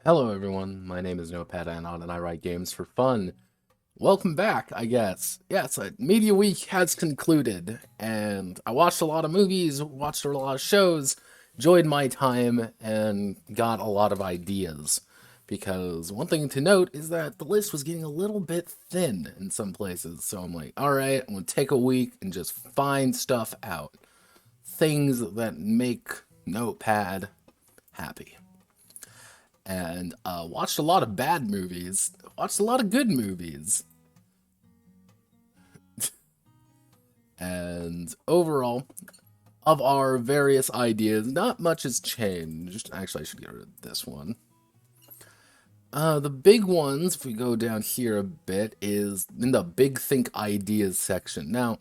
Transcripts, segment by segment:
Hello everyone, my name is Notepad Anon and I write games for fun. Welcome back, I guess. Yes, Media Week has concluded, and I watched a lot of movies, watched a lot of shows, enjoyed my time, and got a lot of ideas. Because one thing to note is that the list was getting a little bit thin in some places, so I'm like, alright, I'm gonna take a week and just find stuff out. Things that make Notepad happy. And watched a lot of bad movies, watched a lot of good movies. And overall, of our various ideas, not much has changed. Actually, I should get rid of this one. The big ones, if we go down here a bit, is in the Big Think Ideas section. Now,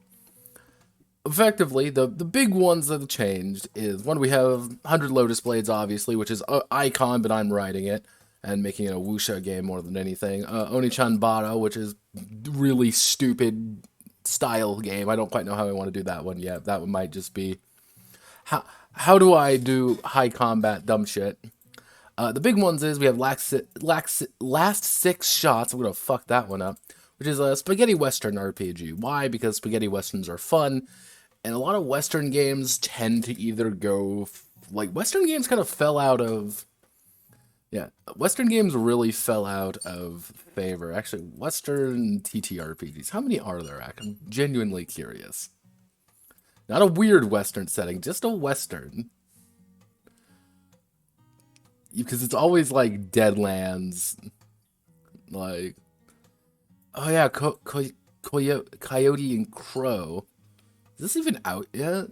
effectively, the big ones that have changed is one, we have 100 Lotus Blades, obviously, which is Icon, but I'm writing it and making it a wuxia game more than anything. Oni-chan Bara, which is really stupid style game. I don't quite know how I want to do that one yet. That one might just be how do I do high combat dumb shit. The big ones is we have last six shots. I'm gonna fuck that one up, which is a spaghetti western RPG. Why? Because spaghetti westerns are fun, and a lot of western games tend to either go like western games kind of fell out of. Yeah, western games really fell out of favor. Actually, western TTRPGs. How many are there? I'm genuinely curious. Not a weird western setting, just a western. Because it's always like Deadlands, like oh yeah, Coyote and Crow. Is this even out yet?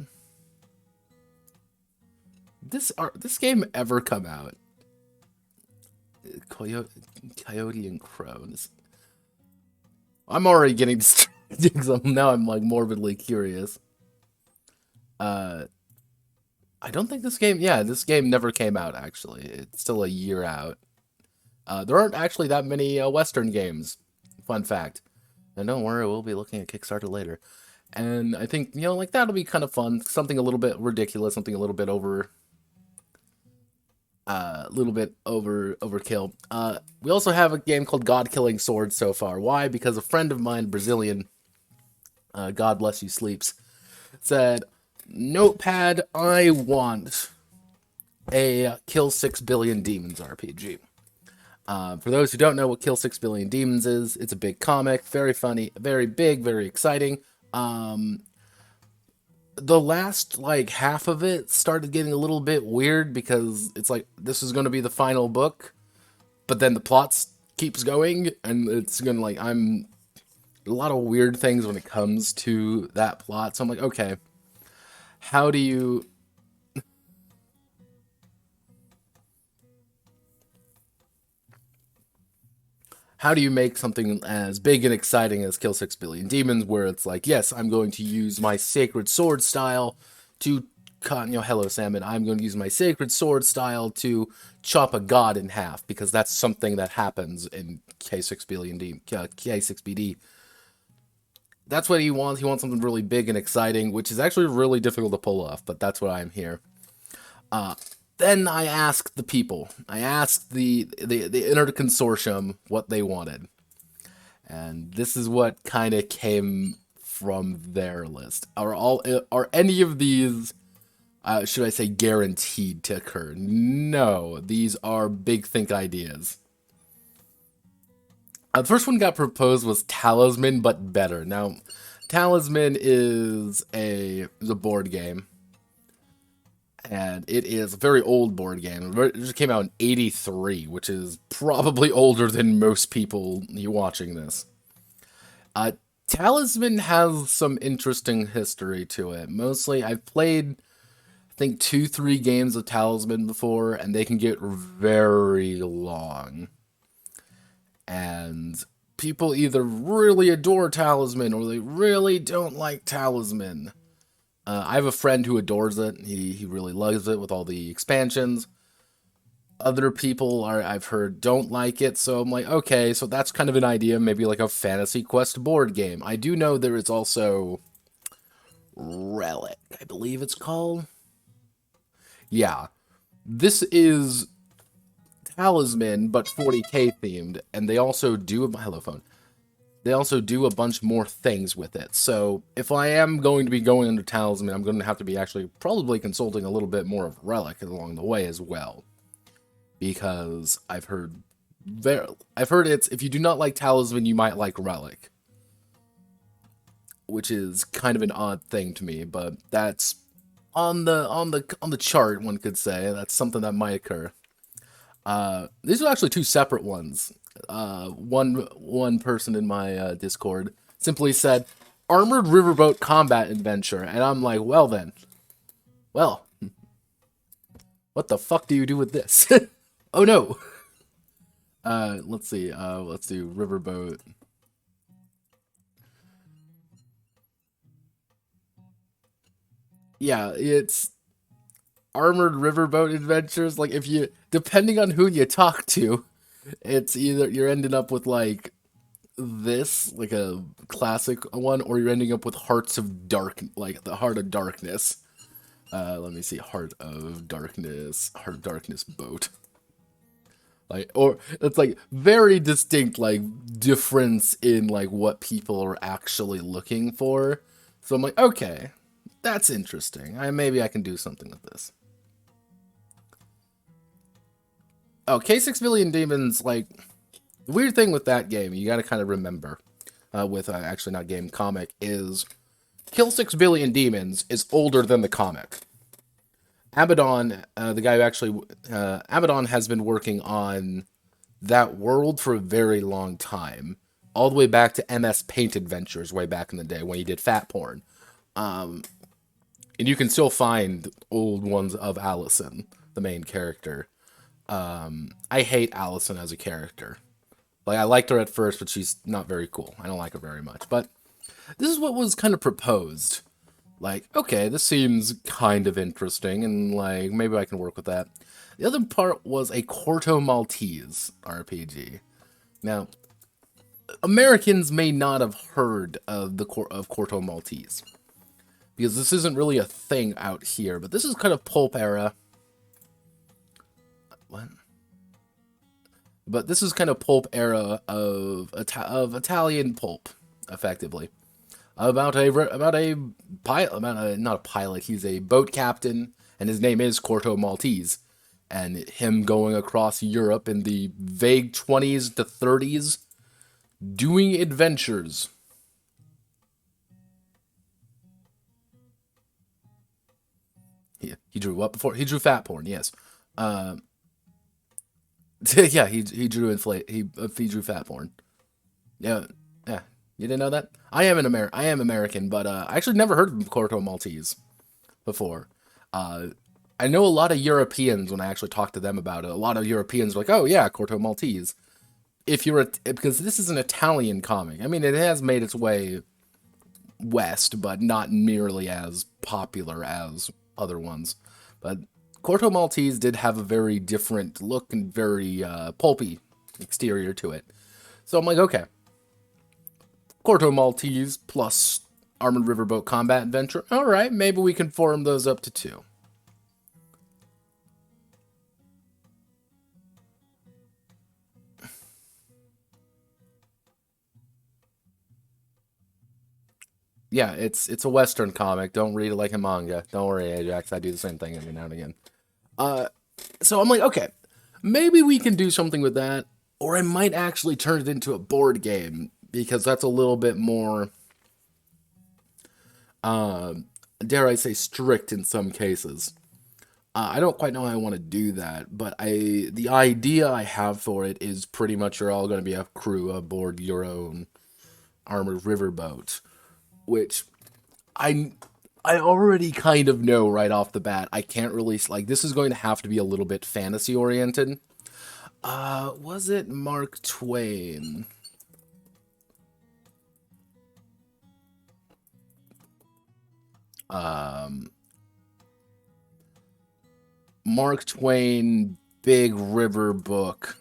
This game ever come out? Coyote and Crow. I'm already getting distracted, so now I'm like morbidly curious. I don't think this game. Yeah, this game never came out. Actually, it's still a year out. There aren't actually that many Western games. Fun fact. And don't worry, we'll be looking at Kickstarter later. And I think, like that'll be kind of fun. Something a little bit ridiculous, something a little bit overkill. We also have a game called God Killing Swords so far. Why? Because a friend of mine, Brazilian, God bless you, sleeps, said, Notepad, I want a Kill 6 Billion Demons RPG. For those who don't know what Kill 6 Billion Demons is, it's a big comic, very funny, very big, very exciting. The last like half of it started getting a little bit weird because it's like this is going to be the final book, but then the plot keeps going, and it's gonna like I'm a lot of weird things when it comes to that plot. So I'm like, okay, how do you make something as big and exciting as Kill 6 Billion Demons, where it's like, yes, I'm going to use my sacred sword style to cut, hello Salmon, I'm going to use my sacred sword style to chop a god in half, because that's something that happens in K6BD. That's what he wants. He wants something really big and exciting, which is actually really difficult to pull off, but that's why I'm here. Then I asked the people. I asked the inner consortium what they wanted. And this is what kind of came from their list. Are any of these should I say guaranteed to occur? No, these are big think ideas. The first one got proposed was Talisman, but better. Now, Talisman is a board game, and it is a very old board game. It just came out in '83, which is probably older than most people watching this. Uh, Talisman has some interesting history to it. Mostly, I've played, I think, 2, 3 games of Talisman before, and they can get very long. And people either really adore Talisman or they really don't like Talisman. I have a friend who adores it. He really loves it with all the expansions. Other people I've heard don't like it, so I'm like, okay, so that's kind of an idea, maybe like a Fantasy Quest board game. I do know there is also Relic, I believe it's called. Yeah, this is Talisman, but 40k themed, and they also do hello phone. They also do a bunch more things with it. So if I am going to be going into Talisman, I'm going to have to be actually probably consulting a little bit more of Relic along the way as well, because I've heard it's if you do not like Talisman, you might like Relic, which is kind of an odd thing to me, but that's on the chart, one could say. That's something that might occur. These are actually two separate ones. One person in my Discord simply said, "Armored Riverboat Combat Adventure," and I'm like, well then, well, what the fuck do you do with this? Oh no. Let's see. Let's do Riverboat. Yeah, it's Armored Riverboat Adventures. Like, if you, depending on who you talk to, it's either you're ending up with like this, like a classic one, or you're ending up with Hearts of Dark, like the Heart of Darkness. Let me see, Heart of Darkness boat. Like, or it's like very distinct, like difference in like what people are actually looking for. So I'm like, okay, that's interesting. Maybe I can do something with this. Oh, K6 Billion Demons, like, the weird thing with that game, you got to kind of remember, with actually not game, comic, is Kill 6 Billion Demons is older than the comic. Abaddon, the guy who actually, Abaddon has been working on that world for a very long time, all the way back to MS Paint Adventures way back in the day when he did Fat Porn. And you can still find old ones of Allison, the main character. I hate Allison as a character. Like, I liked her at first, but she's not very cool. I don't like her very much. But this is what was kind of proposed. Like, okay, this seems kind of interesting, and like, maybe I can work with that. The other part was a Corto Maltese RPG. Now, Americans may not have heard of of Corto Maltese, because this isn't really a thing out here, but this is kind of pulp era. What? But this is kind of pulp era of Italian pulp, effectively. About a pilot, not a pilot. He's a boat captain, and his name is Corto Maltese, and him going across Europe in the vague 20s to 30s, doing adventures. He drew what before? He drew Fat Porn, yes. Yeah, he drew he drew Fat Porn. Yeah, yeah. You didn't know that? I am American, but I actually never heard of Corto Maltese before. Uh, I know a lot of Europeans when I actually talk to them about it. A lot of Europeans are like, "Oh yeah, Corto Maltese." If you're because this is an Italian comic. I mean, it has made its way west, but not nearly as popular as other ones. But Corto Maltese did have a very different look and very pulpy exterior to it. So I'm like, okay, Corto Maltese plus Armored Riverboat Combat Adventure. All right, maybe we can form those up to two. Yeah, it's a Western comic. Don't read it like a manga. Don't worry, Ajax. I do the same thing every now and again. Uh, so I'm like, okay, maybe we can do something with that, or I might actually turn it into a board game because that's a little bit more, uh, dare I say, strict in some cases. I don't quite know how I want to do that, but the idea I have for it is pretty much you're all going to be a crew aboard your own armored riverboat, which I I already kind of know right off the bat. I can't really like this is going to have to be a little bit fantasy oriented. Was it Mark Twain? Um, Mark Twain Big River book.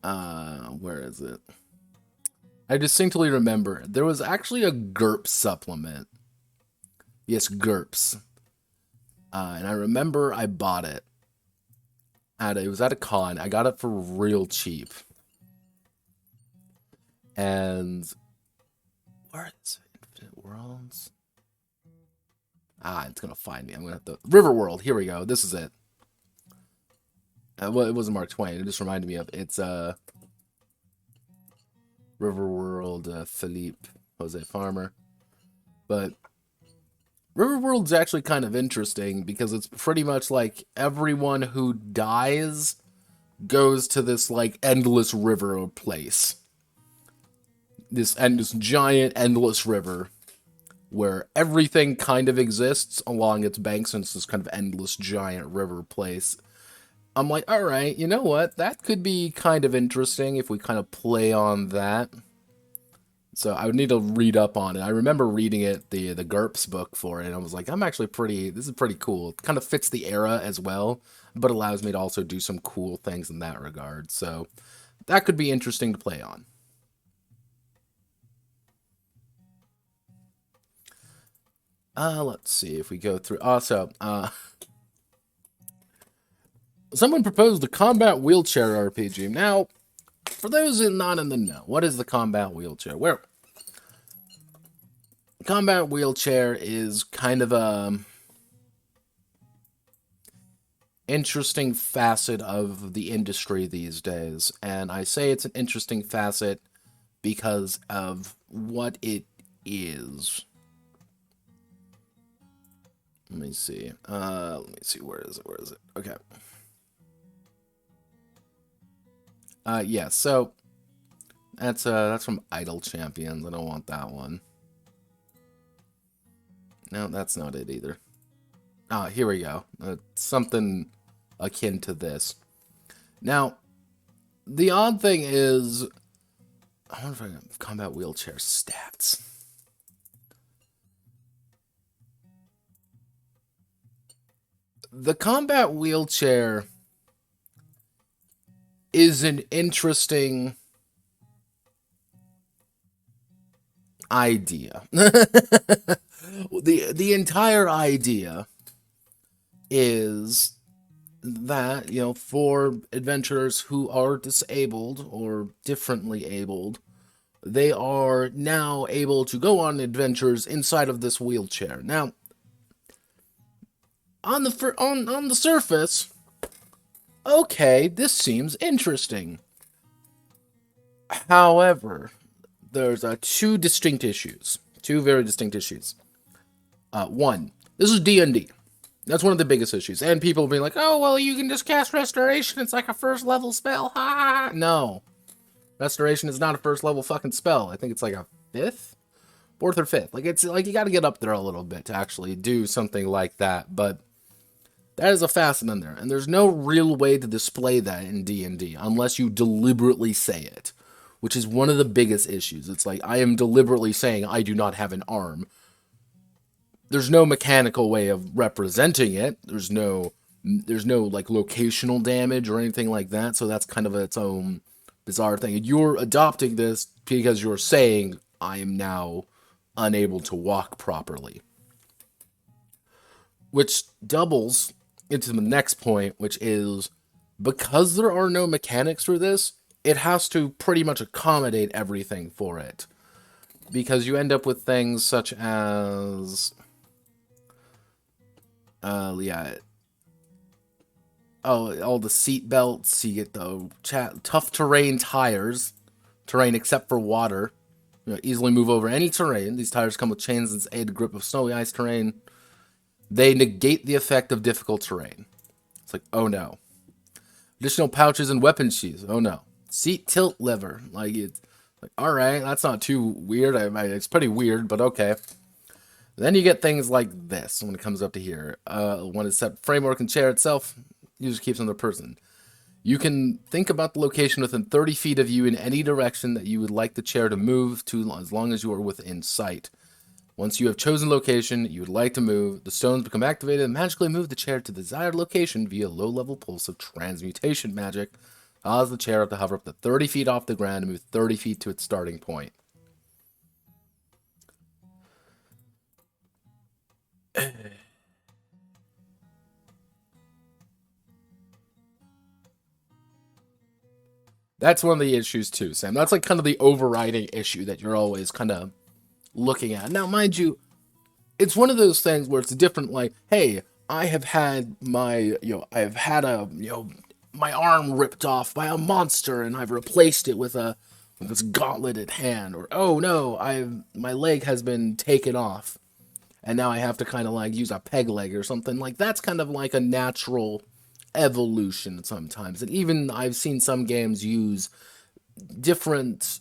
Where is it? I distinctly remember there was actually a GURPS supplement. Yes, GURPS. And I remember I bought it. It was at a con. I got it for real cheap. And where is it? Infinite Worlds? It's gonna find me. I'm gonna have to Riverworld. Here we go. This is it. Well, it wasn't Mark Twain. It just reminded me of it's Riverworld Philippe Jose Farmer. But Riverworld's actually kind of interesting because it's pretty much like everyone who dies goes to this like endless river place. This giant endless river where everything kind of exists along its banks, and it's this kind of endless giant river place. I'm like, all right, you know what? That could be kind of interesting if we kind of play on that. So I would need to read up on it. I remember reading it, the GURPS book for it, and I was like, this is pretty cool. It kind of fits the era as well, but allows me to also do some cool things in that regard. So that could be interesting to play on. Let's see if we go through. Also, someone proposed the Combat Wheelchair RPG. Now, for those not in the know, what is the Combat Wheelchair? Where Combat Wheelchair is kind of a interesting facet of the industry these days, and I say it's an interesting facet because of what it is. Let me see. Where is it? Okay. Yeah. So that's from Idle Champions. I don't want that one. No, that's not it either. Here we go. Something akin to this. Now, the odd thing is, I wonder if I can Combat Wheelchair stats. The Combat Wheelchair is an interesting idea. The entire idea is that, you know, for adventurers who are disabled or differently abled, they are now able to go on adventures inside of this wheelchair. Now, on the surface, okay, this seems interesting. However, there's two distinct issues. Two very distinct issues. One, this is D&D. That's one of the biggest issues. And people being like, oh, well, you can just cast Restoration. It's like a first level spell. Ha! No. Restoration is not a first level fucking spell. I think it's like a fifth? Fourth or fifth. Like, it's like you gotta get up there a little bit to actually do something like that. But that is a facet in there. And there's no real way to display that in D&D unless you deliberately say it. Which is one of the biggest issues. It's like, I am deliberately saying I do not have an arm. There's no mechanical way of representing it. There's no like locational damage or anything like that. So that's kind of its own bizarre thing. You're adopting this because you're saying I am now unable to walk properly, which doubles into the next point, which is because there are no mechanics for this, it has to pretty much accommodate everything for it. Because you end up with things such as all the seat belts. You get the tough terrain tires, terrain except for water. You know, easily move over any terrain. These tires come with chains that aid grip of snowy ice terrain. They negate the effect of difficult terrain. It's like, oh no. Additional pouches and weapon sheaths. Oh no. Seat tilt lever. Like, it's like, all right, that's not too weird. It's pretty weird, but okay. Then you get things like this when it comes up to here. When it's set framework and chair itself, user keeps on the person. You can think about the location within 30 feet of you in any direction that you would like the chair to move to, as long as you are within sight. Once you have chosen location you would like to move, the stones become activated and magically move the chair to the desired location via low-level pulse of transmutation magic. Allows the chair to hover up to 30 feet off the ground and move 30 feet to its starting point. That's one of the issues too, Sam. That's like kind of the overriding issue that you're always kind of looking at. Now, mind you, it's one of those things where it's different. Like, hey, I have had I've had my arm ripped off by a monster, and I've replaced it with this gauntleted hand. Or, oh no, my leg has been taken off, and now I have to kind of like use a peg leg or something. Like that's kind of like a natural evolution sometimes. And even I've seen some games use different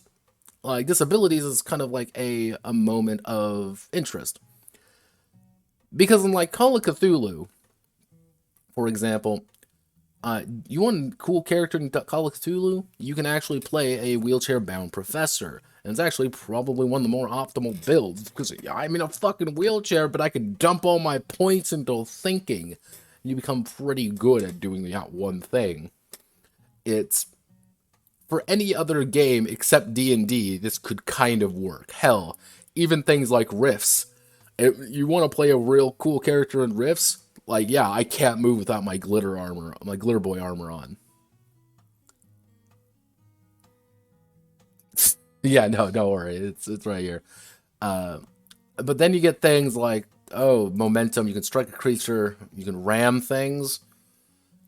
like disabilities as kind of like a moment of interest. Because in like Call of Cthulhu, for example, you want a cool character in Call of Cthulhu? You can actually play a wheelchair-bound professor. And it's actually probably one of the more optimal builds. Because I'm in a fucking wheelchair, but I can dump all my points into thinking. You become pretty good at doing that one thing. It's... For any other game except D&D, this could kind of work. Hell, even things like Rifts. If you want to play a real cool character in Rifts, like, yeah, I can't move without my glitter armor, my glitter boy armor on. Yeah, no, don't worry, it's right here. Uh, but then you get things like, oh, momentum. You can strike a creature. You can ram things.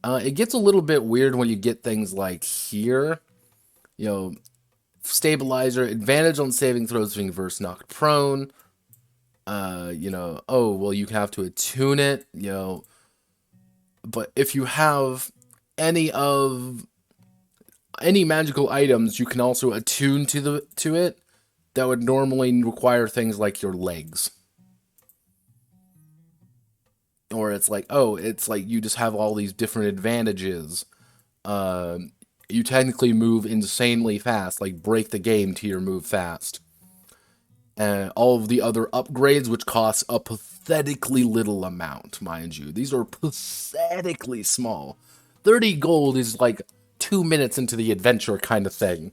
It gets a little bit weird when you get things like here. You know, stabilizer, advantage on saving throws being versus knocked prone. Oh, well, you have to attune it. But if you have any of any magical items, you can also attune to it. That would normally require things like your legs. Or it's like, oh, it's like you just have all these different advantages. You technically move insanely fast, like break the game to your move fast. And all of the other upgrades, which cost a pathetically little amount, mind you. These are pathetically small. 30 gold is like 2 minutes into the adventure kind of thing.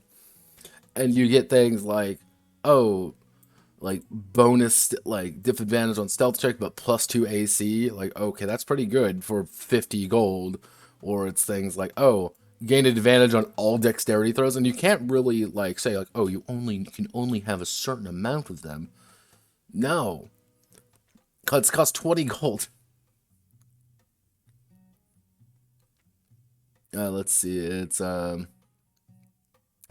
And you get things like, oh, like bonus, like disadvantage on stealth check, but +2 AC. Like, okay, that's pretty good for 50 gold. Or it's things like, oh, gain advantage on all dexterity throws, and you can't really like say like, oh, you can only have a certain amount of them. No, cause it costs 20 gold. Let's see, it's like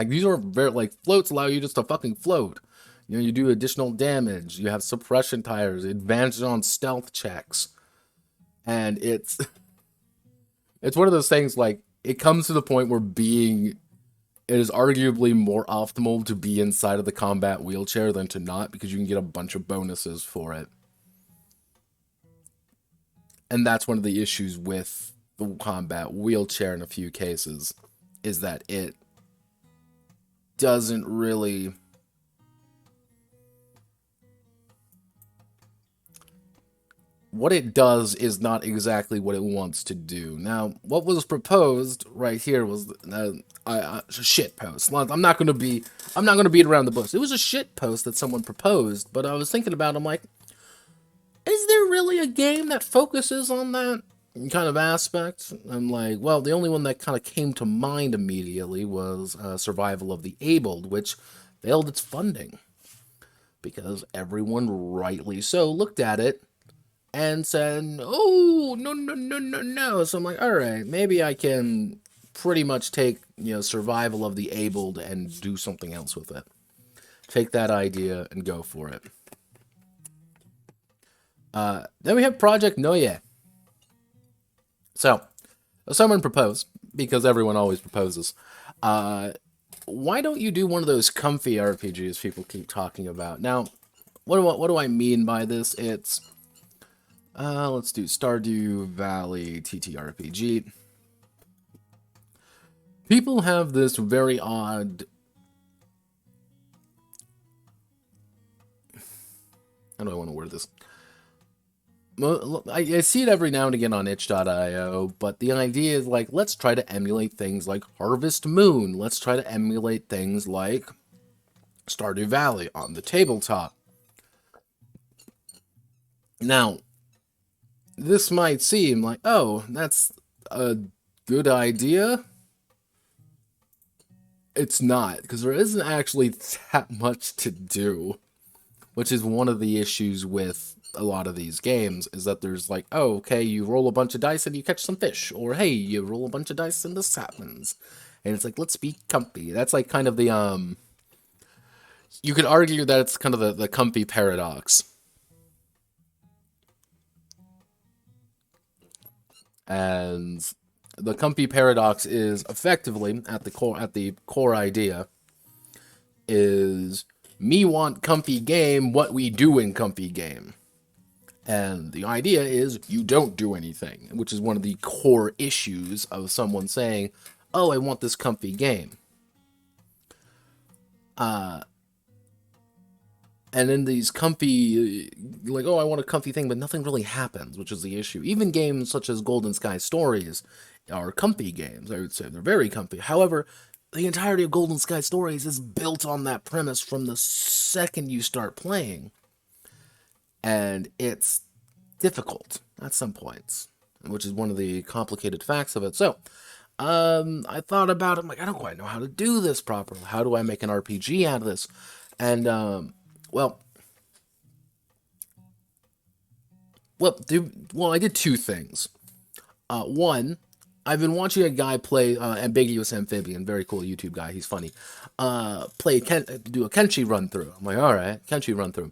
these are very like floats allow you just to fucking float. You do additional damage. You have suppression tires, advantage on stealth checks, and it's one of those things like it comes to the point where being it is arguably more optimal to be inside of the combat wheelchair than to not because you can get a bunch of bonuses for it. And that's one of the issues with the combat wheelchair in a few cases is that it doesn't really what it does is not exactly what it wants to do. Now, what was proposed right here was a shit post. I'm not gonna beat around the bush. It was a shit post that someone proposed, but I was thinking about it, I'm like, is there really a game that focuses on that kind of aspect? I'm like, well, the only one that kind of came to mind immediately was Survival of the Abled, which failed its funding because everyone, rightly so, looked at it and said, "Oh, no, no, no, no, no." So I'm like, all right, maybe I can pretty much take Survival of the Abled and do something else with it. Take that idea and go for it. Then we have Project Noye. So, someone proposed, because everyone always proposes, why don't you do one of those comfy RPGs people keep talking about? Now, what do I mean by this? It's, let's do Stardew Valley TTRPG. People have this very odd... How do I want to word this? I see it every now and again on itch.io, but the idea is like, let's try to emulate things like Harvest Moon. Let's try to emulate things like Stardew Valley on the tabletop. Now, this might seem like, oh, that's a good idea. It's not, because there isn't actually that much to do, which is one of the issues with a lot of these games, is that there's like, oh, okay, you roll a bunch of dice and you catch some fish, or hey, you roll a bunch of dice and this happens. And it's like, let's be comfy. That's like kind of the, you could argue that it's kind of the comfy paradox. And the comfy paradox is effectively at the core idea is me want comfy game, what we do in comfy game. And the idea is you don't do anything, which is one of the core issues of someone saying, oh, I want this comfy game. And then these comfy, like, oh, I want a comfy thing, but nothing really happens, which is the issue. Even games such as Golden Sky Stories are comfy games, I would say. They're very comfy. However, the entirety of Golden Sky Stories is built on that premise from the second you start playing. And it's difficult at some points, which is one of the complicated facts of it. So, I thought about it. I'm like, I don't quite know how to do this properly. How do I make an RPG out of this? And, well, I did two things. One, I've been watching a guy play Ambiguous Amphibian, very cool YouTube guy. He's funny. Do a Kenshi run through. I'm like, all right, Kenshi run through.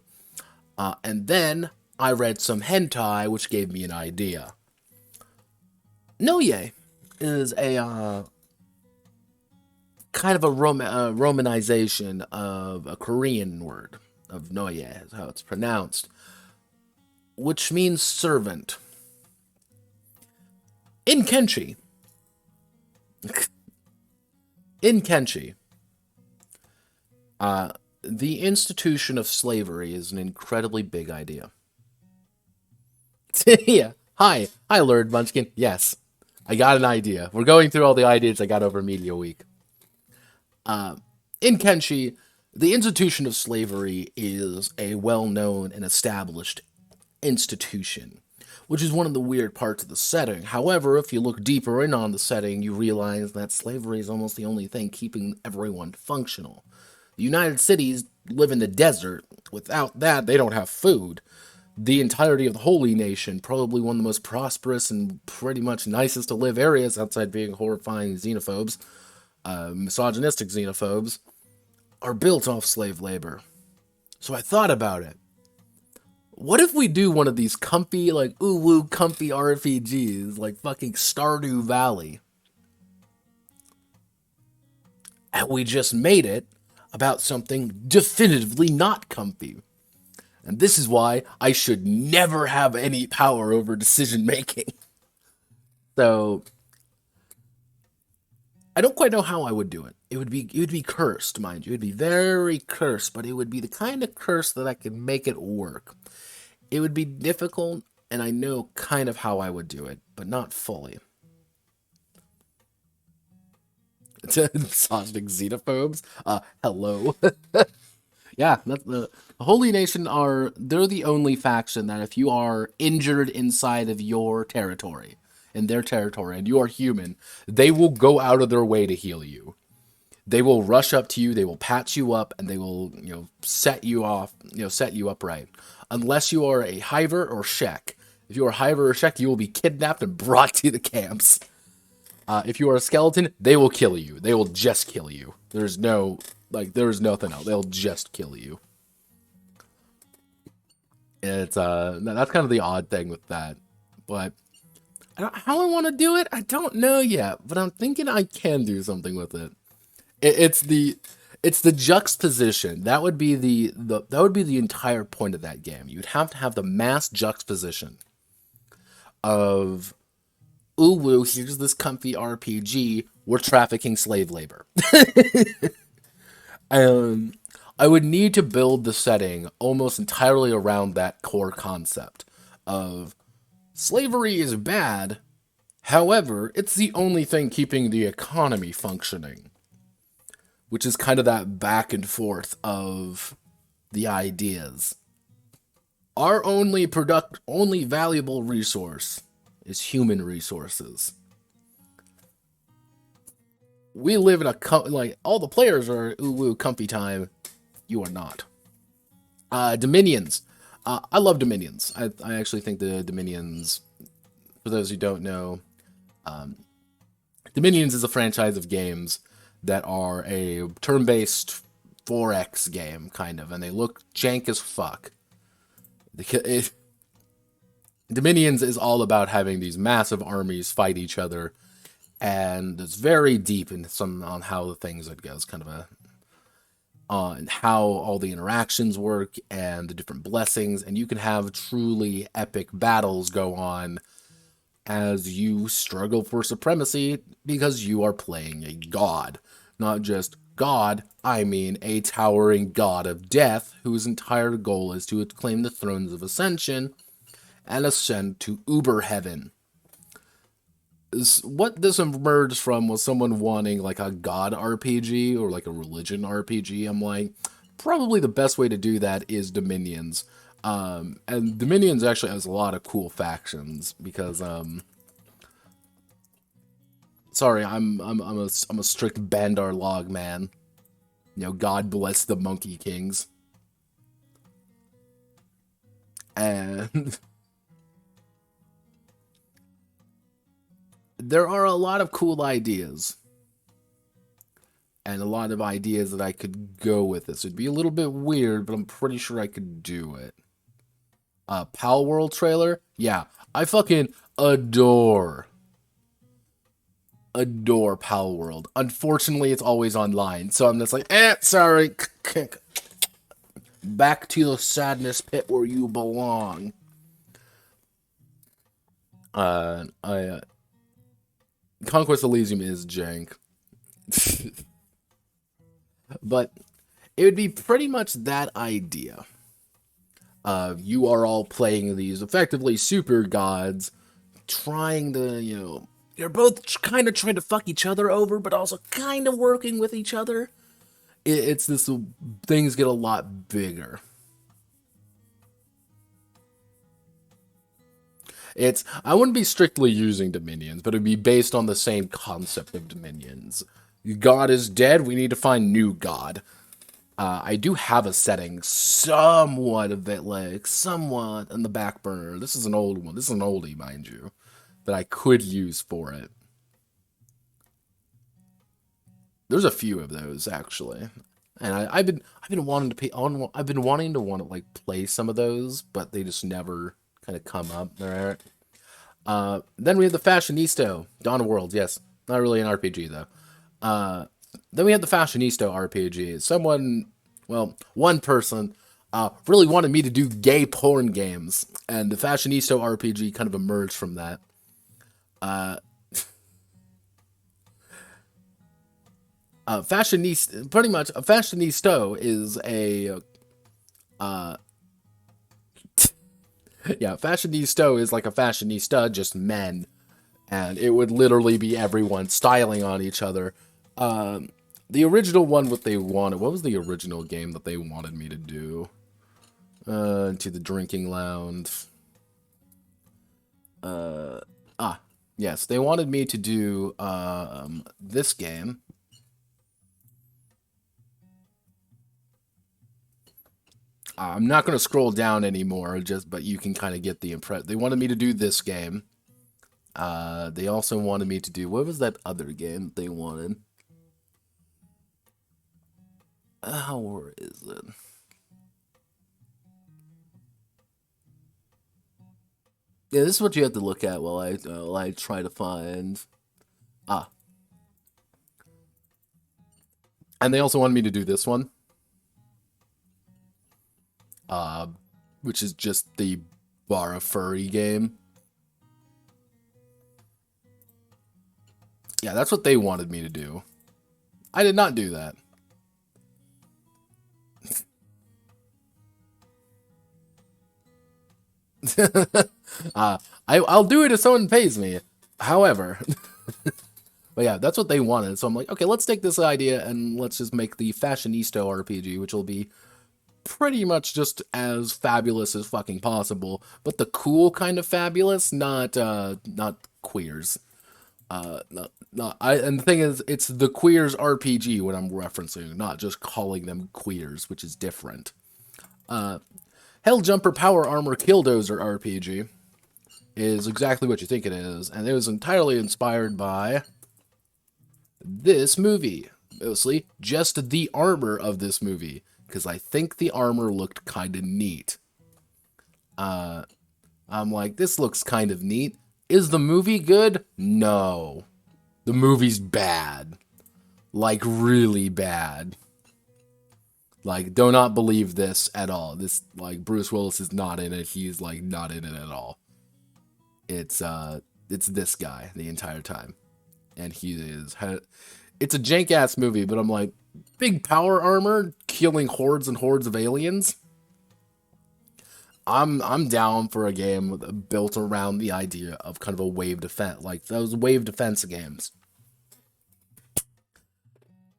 And then I read some hentai, which gave me an idea. Noye is a kind of a romanization of a Korean word of noye, is how it's pronounced, which means servant. In Kenshi, the institution of slavery is an incredibly big idea. Yeah. Hi, Lord Munchkin. Yes, I got an idea. We're going through all the ideas I got over Media Week. In Kenshi, the institution of slavery is a well-known and established institution, which is one of the weird parts of the setting. However, if you look deeper in on the setting, you realize that slavery is almost the only thing keeping everyone functional. The United Cities live in the desert. Without that, they don't have food. The entirety of the Holy Nation, probably one of the most prosperous and pretty much nicest to live areas outside being horrifying xenophobes, misogynistic xenophobes, are built off slave labor. So I thought about it. What if we do one of these comfy, like, ooh-woo comfy RPGs, like fucking Stardew Valley? And we just made it about something definitively not comfy. And this is why I should never have any power over decision making. So I don't quite know how I would do it. It would be cursed, mind you. It would be very cursed, but it would be the kind of curse that I could make it work. It would be difficult, and I know kind of how I would do it, but not fully. Misogynistic xenophobes? Hello. Yeah, the Holy Nation they're the only faction that if you are injured inside of your territory, in their territory, and you are human, they will go out of their way to heal you. They will rush up to you, they will patch you up, and they will, set you off, set you upright. Unless you are a Hiver or Shek. If you are a Hiver or Shek, you will be kidnapped and brought to the camps. If you are a skeleton, they will kill you. They will just kill you. There's nothing else. They'll just kill you. It's that's kind of the odd thing with that. But how I want to do it, I don't know yet. But I'm thinking I can do something with it. It's the juxtaposition. That would be the entire point of that game. You'd have to have the mass juxtaposition of, ooh woo, here's this comfy RPG, we're trafficking slave labor. I would need to build the setting almost entirely around that core concept of slavery is bad, however, it's the only thing keeping the economy functioning. Which is kind of that back and forth of the ideas. Our only valuable resource is human resources. we live in a like all the players are ooh comfy time. You are not. Dominions. I love Dominions. I actually think the Dominions, for those who don't know, Dominions is a franchise of games that are a turn-based 4X game, kind of, and they look jank as fuck. Dominions is all about having these massive armies fight each other, and it's very deep in some on how the things it goes, kind of a on how all the interactions work and the different blessings, and you can have truly epic battles go on as you struggle for supremacy because you are playing a god. Not just god, I mean a towering god of death whose entire goal is to claim the thrones of ascension and ascend to Uber heaven. What this emerged from was someone wanting like a god RPG or like a religion RPG. I'm like, probably the best way to do that is Dominions. And Dominions actually has a lot of cool factions because sorry, I'm a strict Bandar log man. You know, God bless the Monkey Kings. And there are a lot of cool ideas. And a lot of ideas that I could go with this. It'd be a little bit weird, but I'm pretty sure I could do it. Pal World trailer? Yeah, I fucking adore Pal World. Unfortunately, it's always online, so I'm just like, sorry. Back to the sadness pit where you belong. Conquest Elysium is jank. But it would be pretty much that idea. You are all playing these effectively super gods, trying to, you know, you're both kind of trying to fuck each other over, but also kind of working with each other. It's this, things get a lot bigger. I wouldn't be strictly using Dominions, but it'd be based on the same concept of Dominions. God is dead, we need to find new God. I do have a setting somewhat of it, like, somewhat in the back burner. This is an old one. This is an oldie, mind you, that I could use for it. There's a few of those, actually. And I've been wanting to I've been wanting to like play some of those, but they just never kind of come up. There. Then we have the Fashionista Dawn of Worlds. Yes, not really an RPG though. Then we had the Fashionista RPG. One person really wanted me to do gay porn games, and the Fashionista RPG kind of emerged from that. Fashionista, pretty much, a Fashionista is a yeah, Fashionista is like a fashionista, just men, and it would literally be everyone styling on each other. The original one, what was the original game that they wanted me to do? To the drinking lounge. Yes, they wanted me to do, this game. I'm not going to scroll down anymore, but you can kind of get the impression. They wanted me to do this game. They also wanted me to do, what was that other game they wanted? Where is it? Yeah, this is what you have to look at while I try to find. And they also wanted me to do this one. Which is just the Bara Furry game. Yeah, that's what they wanted me to do. I did not do that. I'll do it if someone pays me. However, but yeah, that's what they wanted. So I'm like, okay, let's take this idea and let's just make the Fashionista RPG, which will be pretty much just as fabulous as fucking possible, but the cool kind of fabulous, not queers. And the thing is, it's the queers RPG when I'm referencing, not just calling them queers, which is different. Helljumper Power Armor Killdozer RPG is exactly what you think it is, and it was entirely inspired by this movie. Mostly just the armor of this movie, because I think the armor looked kind of neat. I'm like, this looks kind of neat. Is the movie good? No. The movie's bad. Like, really bad. Like, do not believe this at all. This, like, Bruce Willis is not in it. He's, like, not in it at all. It's this guy the entire time. And he is... It's a jank-ass movie, but I'm like, big power armor, killing hordes and hordes of aliens? I'm down for a game built around the idea of kind of a wave defense, like those wave defense games.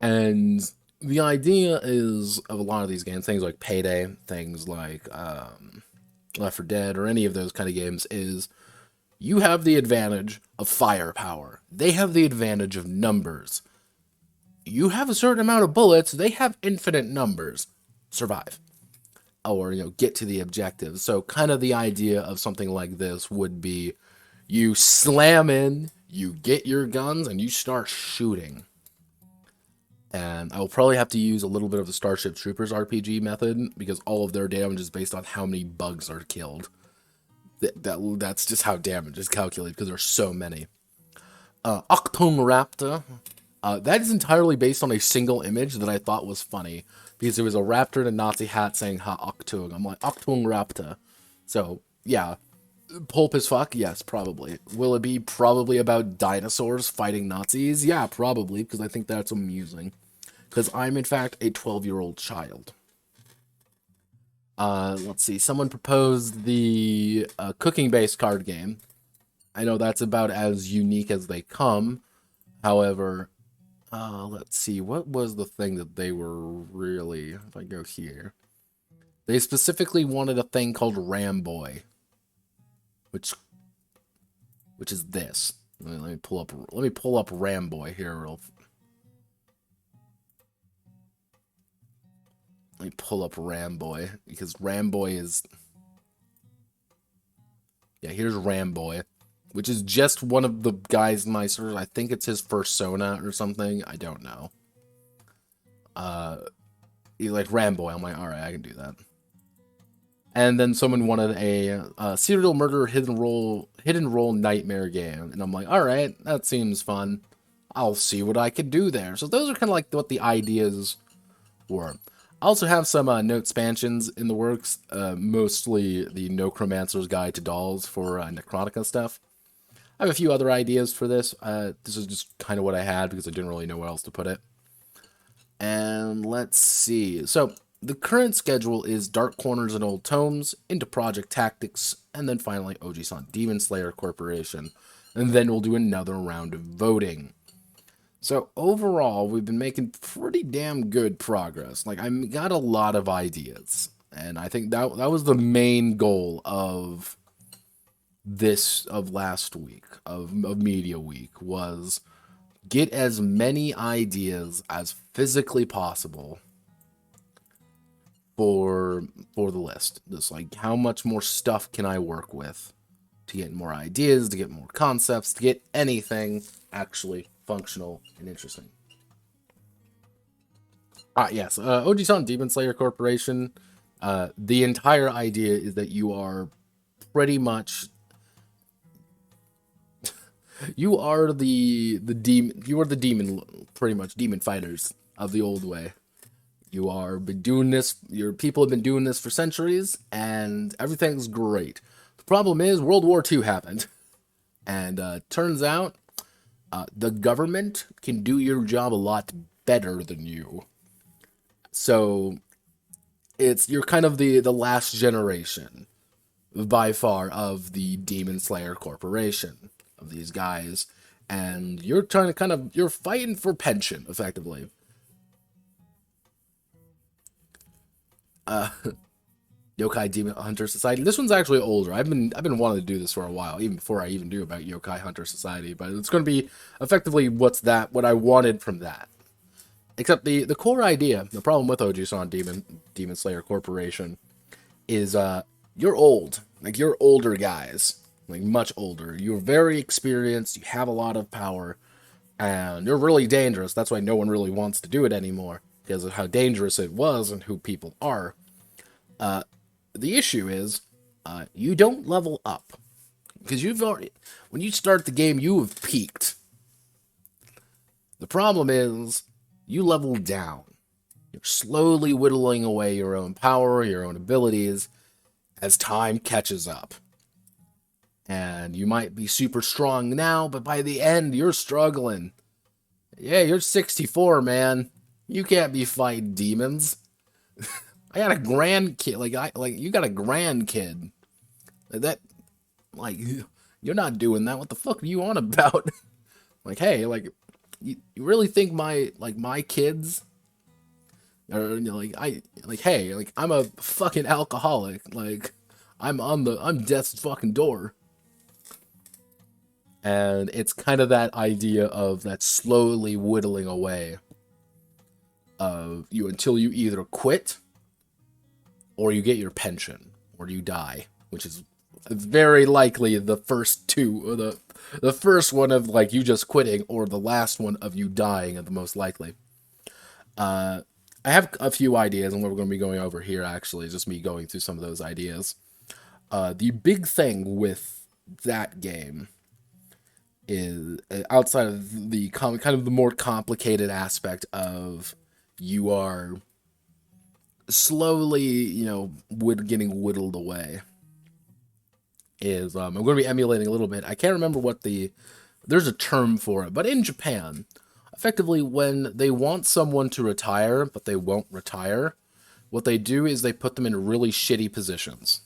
And the idea is of a lot of these games, things like Payday, things like Left 4 Dead, or any of those kind of games, is you have the advantage of firepower. They have the advantage of numbers. You have a certain amount of bullets, they have infinite numbers. Survive. Or, get to the objective. So kind of the idea of something like this would be you slam in, you get your guns, and you start shooting. And I'll probably have to use a little bit of the Starship Troopers RPG method, because all of their damage is based on how many bugs are killed. That's just how damage is calculated, because there's so many. Octung Raptor. That is entirely based on a single image that I thought was funny, because it was a raptor in a Nazi hat saying "Ha Octung." I'm like, Octung Raptor. So, yeah. Pulp as fuck? Yes, probably. Will it be probably about dinosaurs fighting Nazis? Yeah, probably, because I think that's amusing. Because I'm, in fact, a 12-year-old child. Let's see. Someone proposed the cooking-based card game. I know that's about as unique as they come. However... let's see, what was the thing that they were really, if I go here, they specifically wanted a thing called Ramboy, which is this. Let me pull up Ramboy here. Let me pull up Ramboy, because Ramboy is, yeah, here's Ramboy, which is just one of the guys in my search. I think it's his persona or something. I don't know. He's like Ramboy. I'm like, alright, I can do that. And then someone wanted a serial murder hidden role nightmare game. And I'm like, alright, that seems fun. I'll see what I can do there. So those are kind of like what the ideas were. I also have some note expansions in the works. Mostly the Necromancer's Guide to Dolls for Necrotica stuff. I have a few other ideas for this. This is just kind of what I had because I didn't really know where else to put it. And let's see. So, the current schedule is Dark Corners and Old Tomes, into Project Tactics, and then finally Oji-san Demon Slayer Corporation. And then we'll do another round of voting. So, overall, we've been making pretty damn good progress. Like, I got a lot of ideas. And I think that was the main goal of last week of media week, was get as many ideas as physically possible for the list. Just like, how much more stuff can I work with to get more ideas, to get more concepts, to get anything actually functional and interesting. Yes, Oji-san Demon Slayer Corporation. The entire idea is that you are pretty much you are the demon, pretty much demon fighters of the old way. You are been doing this. Your people have been doing this for centuries, and everything's great. The problem is World War II happened, and turns out the government can do your job a lot better than you. So you're kind of the last generation, by far, of the Demon Slayer Corporation, of these guys, and you're trying to you're fighting for pension, effectively. Yokai Demon Hunter Society. This one's actually older. I've been wanting to do this for a while, even before I even knew about Yokai Hunter Society. But it's going to be effectively what I wanted from that. Except the core idea, the problem with Oji-san Demon Slayer Corporation is you're old. Like you're older guys. Like much older. You're very experienced, you have a lot of power, and you're really dangerous. That's why no one really wants to do it anymore. Because of how dangerous it was and who people are. The issue is, you don't level up. Because when you start the game, you have peaked. The problem is, you level down. You're slowly whittling away your own power, your own abilities, as time catches up. And you might be super strong now, but by the end, you're struggling. Yeah, you're 64, man. You can't be fighting demons. I got a grandkid. You got a grandkid. That, like, you're not doing that. What the fuck are you on about? Like, hey, like, you really think my kids are, hey, like, I'm a fucking alcoholic. Like, I'm death's fucking door. And it's kind of that idea of that slowly whittling away of you until you either quit or you get your pension or you die, which is very likely the first two, or the first one of like you just quitting, or the last one of you dying, are the most likely. I have a few ideas, and what we're going to be going over here actually is just me going through some of those ideas. The big thing with that game is outside of the kind of the more complicated aspect of you are slowly, getting whittled away. Is I'm going to be emulating a little bit. I can't remember there's a term for it, but in Japan, effectively when they want someone to retire, but they won't retire, what they do is they put them in really shitty positions.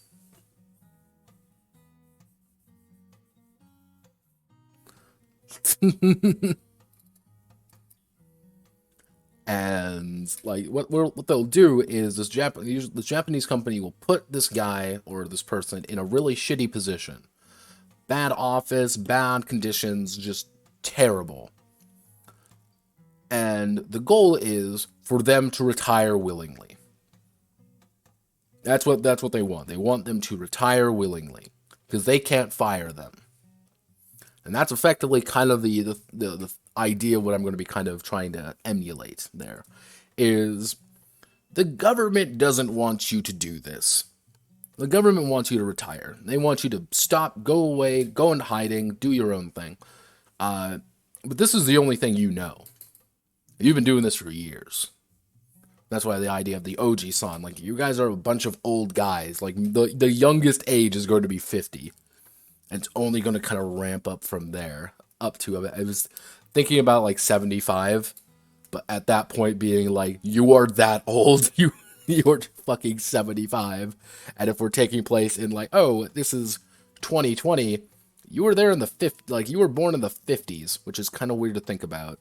And like what they'll do is this Japanese company will put this guy or this person in a really shitty position. Bad office, bad conditions, just terrible. And the goal is for them to retire willingly. That's what they want. They want them to retire willingly because they can't fire them. And that's effectively kind of the idea of what I'm going to be kind of trying to emulate there is the government doesn't want you to do this. The government wants you to retire. They want you to stop, go away, go into hiding, do your own thing. But this is the only thing you know. You've been doing this for years. That's why the idea of the Oji-san, like you guys are a bunch of old guys. Like the youngest age is going to be 50. And it's only going to kind of ramp up from there up to I was thinking about like 75, but at that point being like you are that old, you're fucking 75. And if we're taking place in like, oh, this is 2020, you were there in the like you were born in the 50s, which is kind of weird to think about.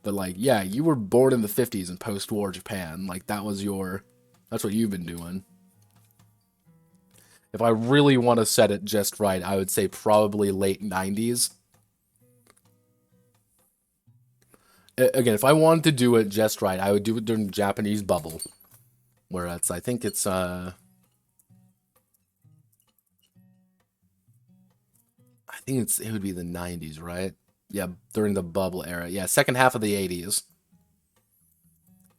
But like, yeah, you were born in the 50s in post-war Japan. Like that's what you've been doing. If I really want to set it just right, I would say probably late 90s. Again, if I wanted to do it just right, I would do it during the Japanese bubble. Where I think it would be the 90s, right? Yeah, during the bubble era. Yeah, second half of the 80s.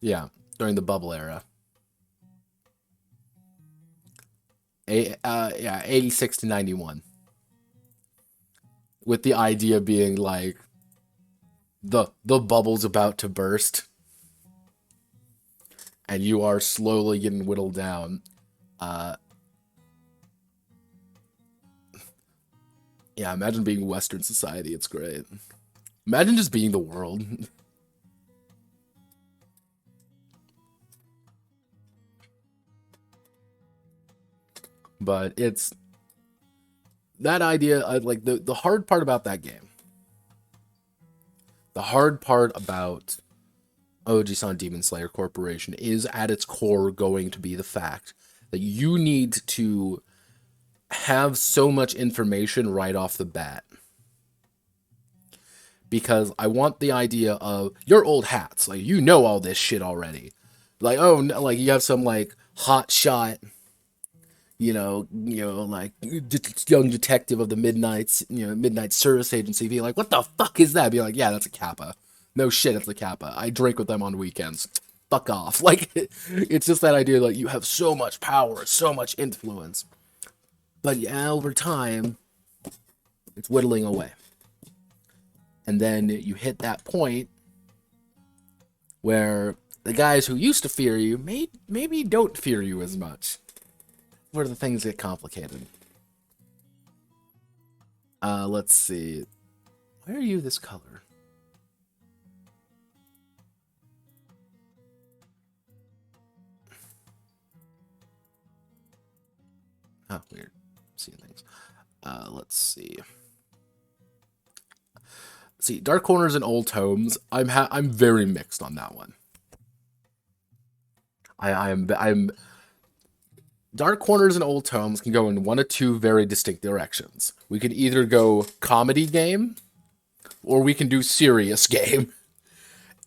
Yeah, during the bubble era. Yeah, 86 to 91. With the idea being like the bubble's about to burst and you are slowly getting whittled down. Yeah, imagine being Western society. It's great. Imagine just being the world. But it's that idea. Like the hard part about that game. The hard part about Oji-san Demon Slayer Corporation is at its core going to be the fact that you need to have so much information right off the bat. Because I want the idea of your old hats. Like, you know all this shit already. Like, oh, no, like, you have some, like, hot shot, like, young detective of the Midnight Service Agency. Be like, what the fuck is that? Be like, yeah, that's a Kappa. No shit, it's a Kappa. I drink with them on weekends. Fuck off. Like, it's just that idea, like, you have so much power, so much influence. But yeah, over time, it's whittling away. And then you hit that point where the guys who used to fear you maybe don't fear you as much. Where the things get complicated. Let's see. Why are you this color? Oh, weird. Seeing things. Let's see. See, Dark Corners and Old Tomes. I'm very mixed on that one. I'm Dark Corners and Old Tomes can go in one of two very distinct directions. We could either go comedy game, or we can do serious game.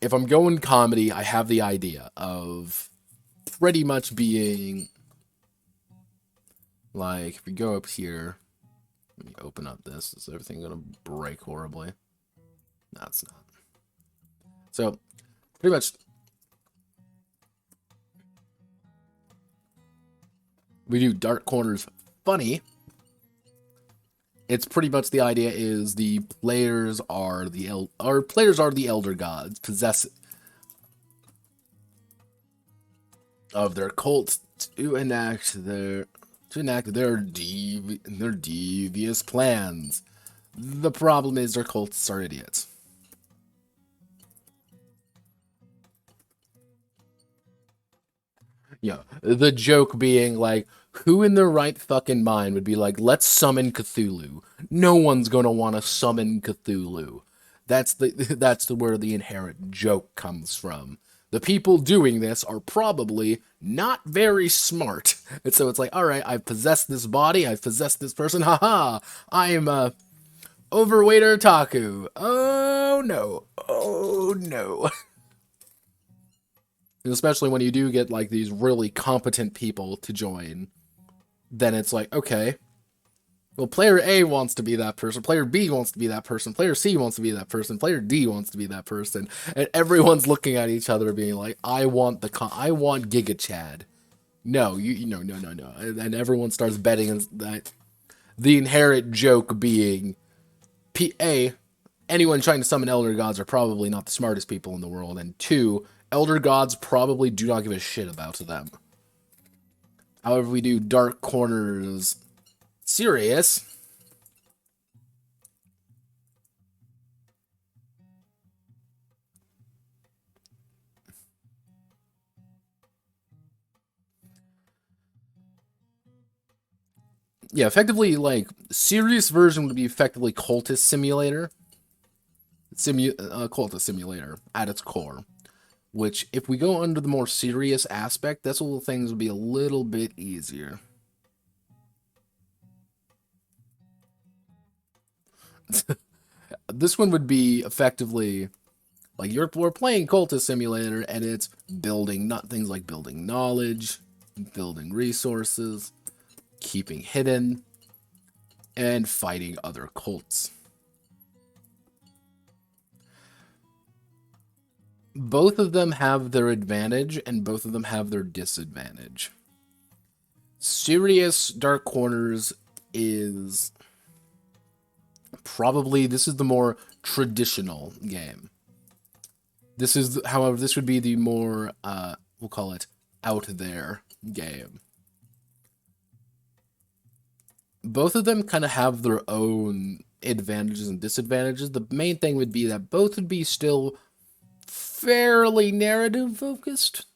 If I'm going comedy, I have the idea of pretty much being like, if we go up here, let me open up this. Is everything gonna break horribly? No, it's not. So, pretty much, we do Dark Corners funny. It's pretty much the idea is the players are the elder gods, possess of their cult to enact their devious plans. The problem is their cults are idiots. The joke being like, who in their right fucking mind would be like, let's summon Cthulhu? No one's gonna want to summon Cthulhu. That's where the inherent joke comes from. The people doing this are probably not very smart. And so it's like, all right, I've possessed this body, I've possessed this person, haha, I am a overweight otaku. Oh no, oh no. Especially when you do get like these really competent people to join, then it's like, okay, well, player A wants to be that person, player B wants to be that person, player C wants to be that person, player D wants to be that person, and everyone's looking at each other being like, I want Giga Chad. No, no, and everyone starts betting that. The inherent joke being, anyone trying to summon elder gods are probably not the smartest people in the world, and two, elder gods probably do not give a shit about them. However, we do Dark Corners serious. Yeah, effectively, like, serious version would be effectively Cultist Simulator. Cultist Simulator at its core. Which, if we go under the more serious aspect, that's where things would be a little bit easier. This one would be effectively like we're playing Cultist Simulator, and it's building not things like building knowledge, building resources, keeping hidden, and fighting other cults. Both of them have their advantage, and both of them have their disadvantage. Serious Dark Corners is probably, this is the more traditional game. This is, however, this would be the more, we'll call it, out there game. Both of them kind of have their own advantages and disadvantages. The main thing would be that both would be still fairly narrative focused,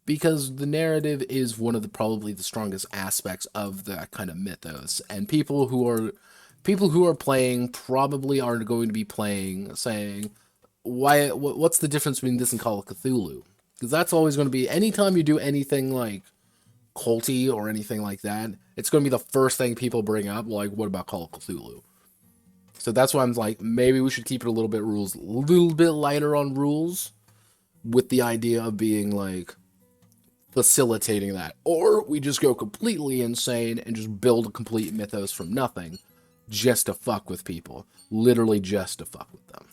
because the narrative is one of the probably the strongest aspects of that kind of mythos, and people who are playing probably are going to be playing saying, what's the difference between this and Call of Cthulhu? Because that's always going to be, anytime you do anything like culty or anything like that, it's going to be the first thing people bring up. Like, what about Call of Cthulhu? So that's why I'm like, maybe we should keep it a little bit lighter on rules, with the idea of being like facilitating that, or we just go completely insane and just build a complete mythos from nothing, just to fuck with people, literally just to fuck with them.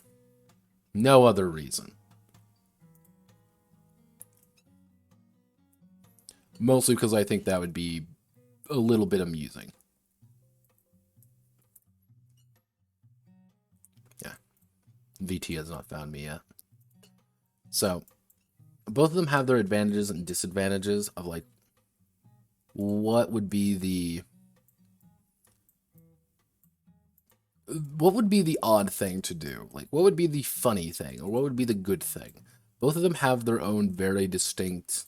No other reason. Mostly because I think that would be a little bit amusing. Yeah. VT has not found me yet. So, both of them have their advantages and disadvantages of, like, what would be the odd thing to do? Like, what would be the funny thing, or what would be the good thing? Both of them have their own very distinct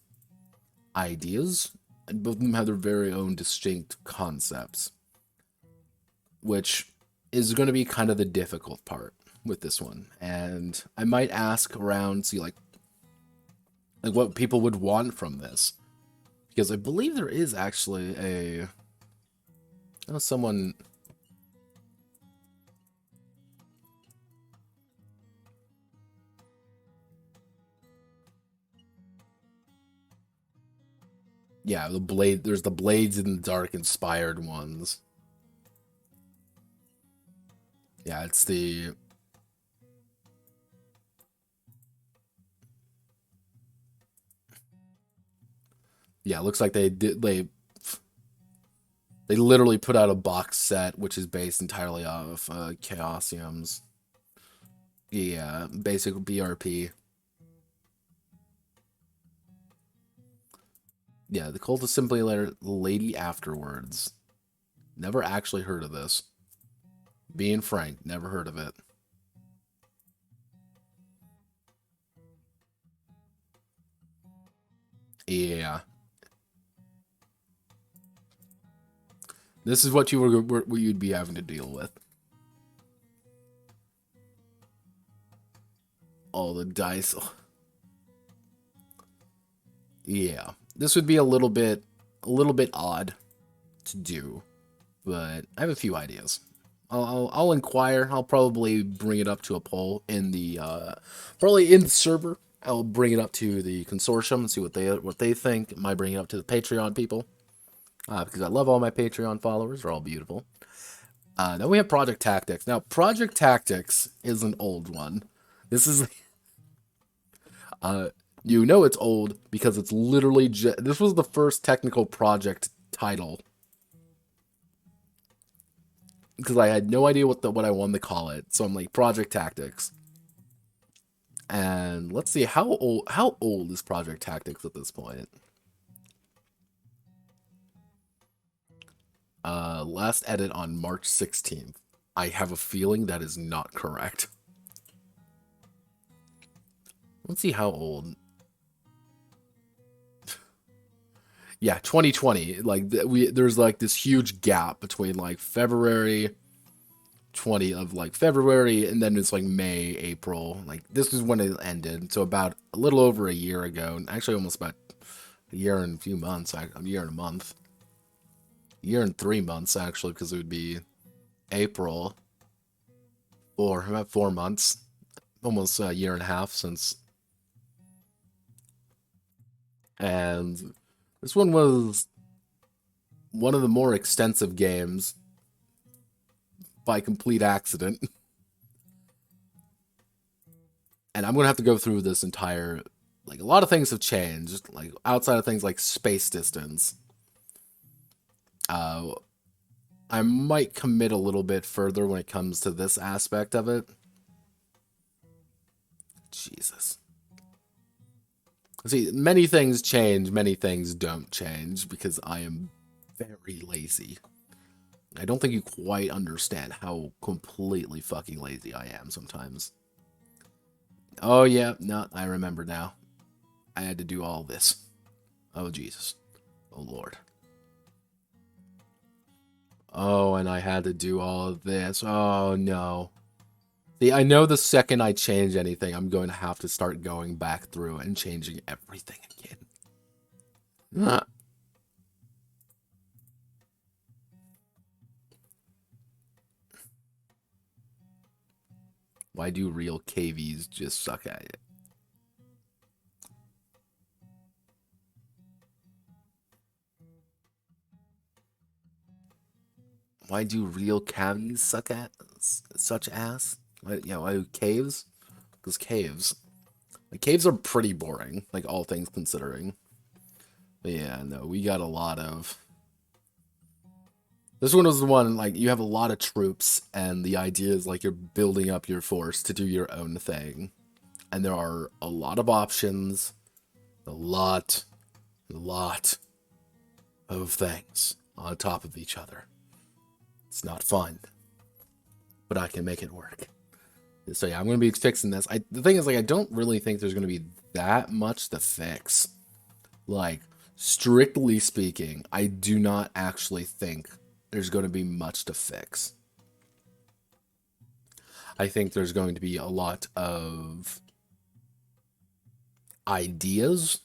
ideas, and both of them have their very own distinct concepts, which is going to be kind of the difficult part with this one. And I might ask around, see like what people would want from this, because I believe there is actually I know someone. Yeah, there's the Blades in the Dark inspired ones. Yeah, it's the yeah, it looks like they literally put out a box set which is based entirely off Chaosium's. Yeah, basic BRP. Yeah, the Cult of Simply Lady Afterwards. Never actually heard of this. Being frank, never heard of it. Yeah. This is what you'd be having to deal with. All the dice. Yeah. This would be a little bit odd to do, but I have a few ideas. I'll inquire. I'll probably bring it up to a poll in the probably in the server. I'll bring it up to the consortium and see what they think. I might bring it up to the Patreon people because I love all my Patreon followers. They're all beautiful. Then we have Project Tactics. Now, Project Tactics is an old one. This is you know it's old because it's literally this was the first technical project title, because I had no idea what I wanted to call it. So I'm like, Project Tactics. And let's see, how old is Project Tactics at this point? Last edit on March 16th. I have a feeling that is not correct. Let's see how old. Yeah, 2020. Like there's like this huge gap between like February February, and then it's like May, April. Like this is when it ended. So about a little over a year ago, and actually almost about a year and a few months. A year and a month. A year and 3 months actually, because it would be April, or about 4 months, almost a year and a half since. And this one was one of the more extensive games by complete accident. And I'm going to have to go through this entire, like, a lot of things have changed, like, outside of things like space distance. I might commit a little bit further when it comes to this aspect of it. Jesus. See, many things change, many things don't change, because I am very lazy. I don't think you quite understand how completely fucking lazy I am sometimes. Oh, yeah, no, I remember now. I had to do all this. Oh, Jesus. Oh, Lord. Oh, and I had to do all of this. Oh, no. See, I know the second I change anything, I'm going to have to start going back through and changing everything again. Why do real cavies just suck at it? Why do real cavies suck at such ass? Why, yeah, why do caves? Because caves. Like, caves are pretty boring, like, all things considering. But yeah, no, we got a lot of... This one was the one, like, you have a lot of troops, and the idea is, like, you're building up your force to do your own thing. And there are a lot of options, a lot of things on top of each other. It's not fun, but I can make it work. So yeah, I'm going to be fixing this. The thing is, like, I don't really think there's going to be that much to fix. Like, strictly speaking, I do not actually think there's going to be much to fix. I think there's going to be a lot of ideas.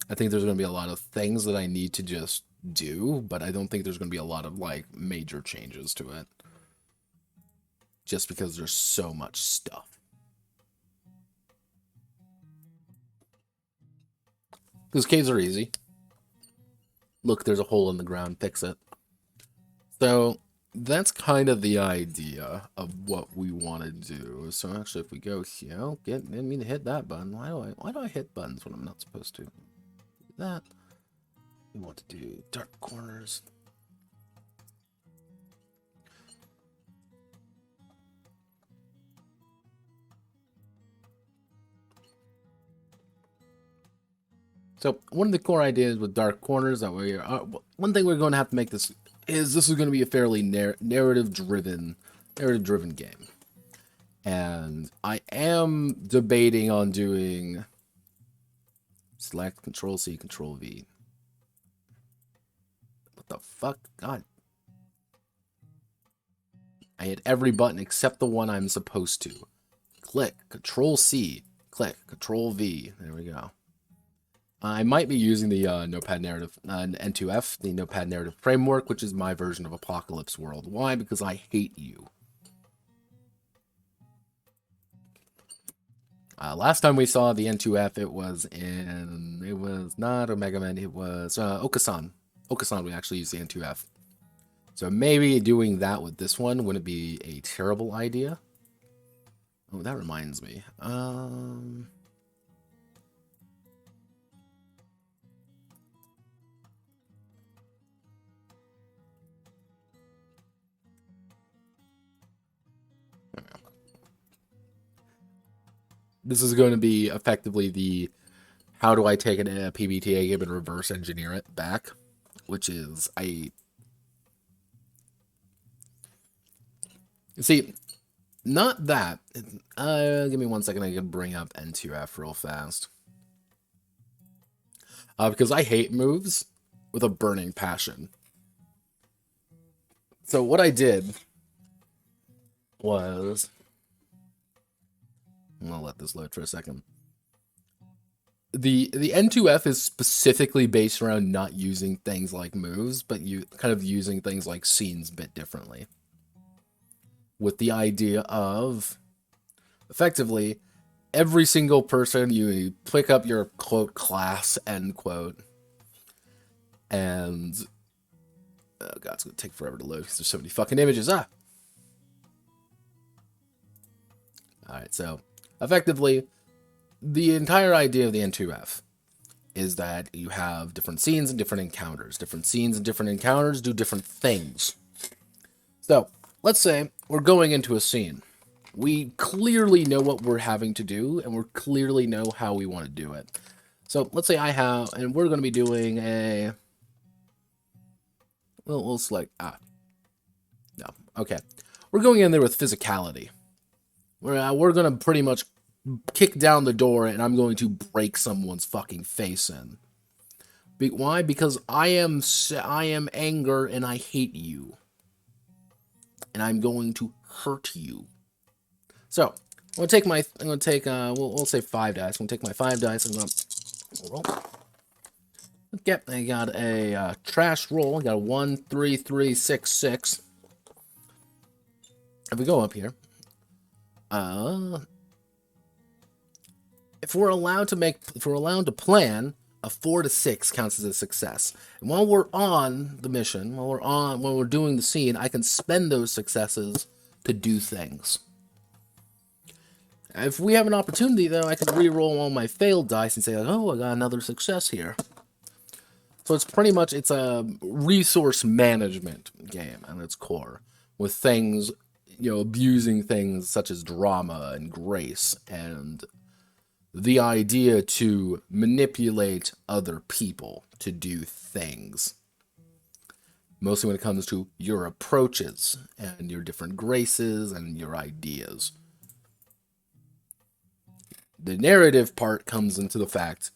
I think there's going to be a lot of things that I need to just do, but I don't think there's going to be a lot of, like, major changes to it. Just because there's so much stuff. Because caves are easy. Look, there's a hole in the ground, fix it. So, that's kind of the idea of what we want to do. So actually, if we go here, I didn't mean to hit that button. Why do I hit buttons when I'm not supposed to? That. We want to do dark corners. So one of the core ideas with dark corners that we are, one thing we're going to have to make this is going to be a fairly narrative driven game, and I am debating on doing select Control C, Control V. What the fuck? God. I hit every button except the one I'm supposed to. Click, Control C, click, Control V. There we go. I might be using the Notepad Narrative, N2F, the Notepad Narrative Framework, which is my version of Apocalypse World. Why? Because I hate you. Last time we saw the N2F, it was not Omega Man, it was Okasan. Okasan, we actually used the N2F. So maybe doing that with this one wouldn't be a terrible idea. Oh, that reminds me. This is going to be effectively the how do I take a PBTA game and reverse engineer it back, which is see, not that. Give me 1 second. I can bring up N2F real fast. Because I hate moves with a burning passion. So what I did was, I'll let this load for a second. The N2F is specifically based around not using things like moves, but you kind of using things like scenes a bit differently. With the idea of, effectively, every single person, you pick up your, quote, class, end quote, and, oh god, it's going to take forever to load because there's so many fucking images, Alright, so, effectively, the entire idea of the N2F is that you have different scenes and different encounters. Different scenes and different encounters do different things. So, let's say we're going into a scene. We clearly know what we're having to do, and we clearly know how we want to do it. So, let's say and we're going to be doing a... We'll select... No, okay. We're going in there with physicality. We're going to pretty much kick down the door, and I'm going to break someone's fucking face in. Why? Because I am anger, and I hate you. And I'm going to hurt you. So, I'm going to take, we'll say 5 dice. I'm going to take my 5 dice, I'm going to roll. Yep, I got a trash roll. I got a 1, 3, 3, 6, 6. if we go up here, if we're allowed to plan, a 4 to 6 counts as a success. And while we're on the mission, while we're doing the scene, I can spend those successes to do things. If we have an opportunity, though, I can re-roll all my failed dice and say, like, oh, I got another success here. So it's pretty much, it's a resource management game at its core, with things, abusing things such as drama and grace, and the idea to manipulate other people to do things. Mostly when it comes to your approaches and your different graces and your ideas. The narrative part comes into the fact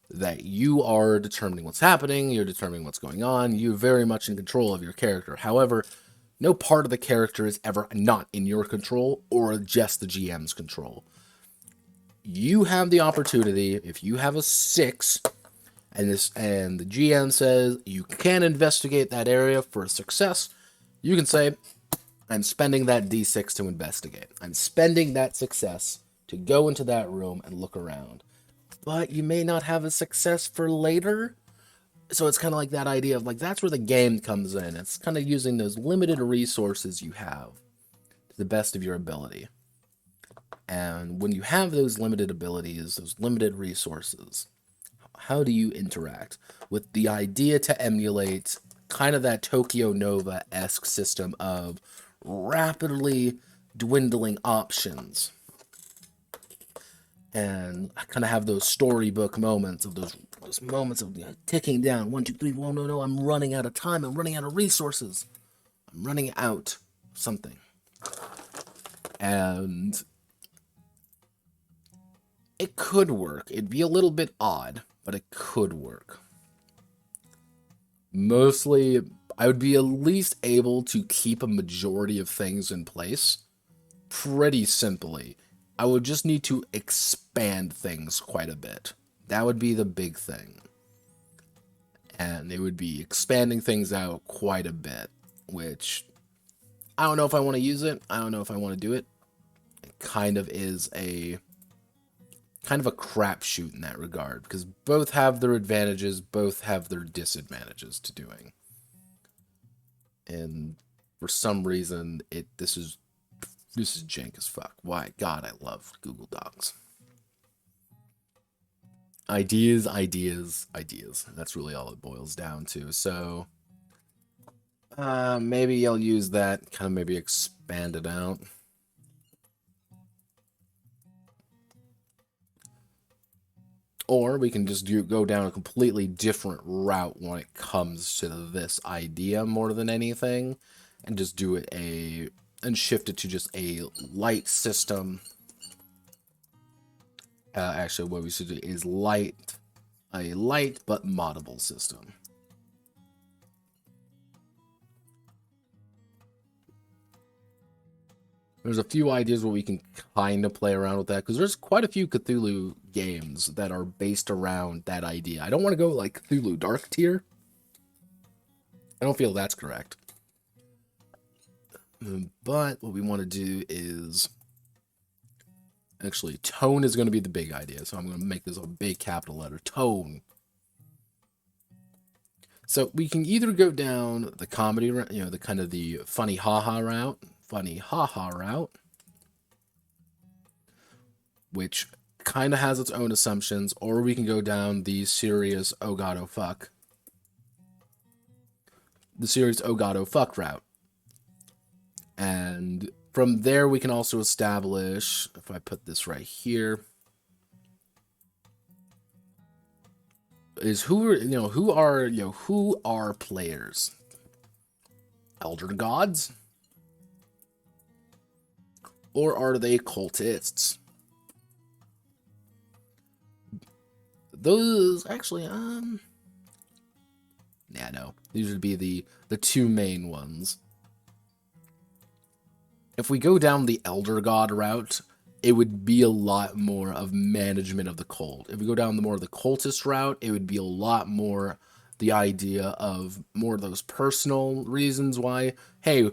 that you are determining what's happening, you're determining what's going on, you're very much in control of your character. However, no part of the character is ever not in your control or just the GM's control. You have the opportunity, if you have a 6, and the GM says you can investigate that area for a success, you can say, I'm spending that D6 to investigate. I'm spending that success to go into that room and look around. But you may not have a success for later. So it's kind of like that idea of, like, that's where the game comes in. It's kind of using those limited resources you have to the best of your ability. And when you have those limited abilities, those limited resources, how do you interact with the idea to emulate kind of that Tokyo Nova-esque system of rapidly dwindling options? And I kind of have those storybook moments of those moments of ticking down. 1, 2, 3, oh no, I'm running out of time. I'm running out of resources. I'm running out of something. And it could work. It'd be a little bit odd, but it could work. Mostly, I would be at least able to keep a majority of things in place pretty simply. I would just need to expand things quite a bit. That would be the big thing. And it would be expanding things out quite a bit, which I don't know if I want to use it. I don't know if I want to do it. It kind of is a crapshoot in that regard, because both have their advantages, both have their disadvantages to doing. And for some reason, this is jank as fuck. Why? God, I love Google Docs. Ideas, ideas, ideas. That's really all it boils down to. So, maybe I'll use that, kind of maybe expand it out. Or we can just go down a completely different route when it comes to this idea more than anything, and just do it and shift it to just a light system. Actually, what we should do is a light but moddable system. There's a few ideas where we can kind of play around with that, because there's quite a few Cthulhu games that are based around that idea. I don't want to go like Cthulhu Dark Tier. I don't feel that's correct. But what we want to do is... Actually, tone is going to be the big idea, so I'm going to make this a big capital letter. Tone. So we can either go down the comedy, the kind of the funny haha route, which kind of has its own assumptions, or we can go down the serious oh god oh fuck. The serious oh god oh fuck route. And from there we can also establish, if I put this right here, is who are players? Elder gods? Or are they cultists? Those actually, no. These would be the two main ones. If we go down the Elder God route, it would be a lot more of management of the cult. If we go down the more of the cultist route, it would be a lot more the idea of more of those personal reasons why, hey,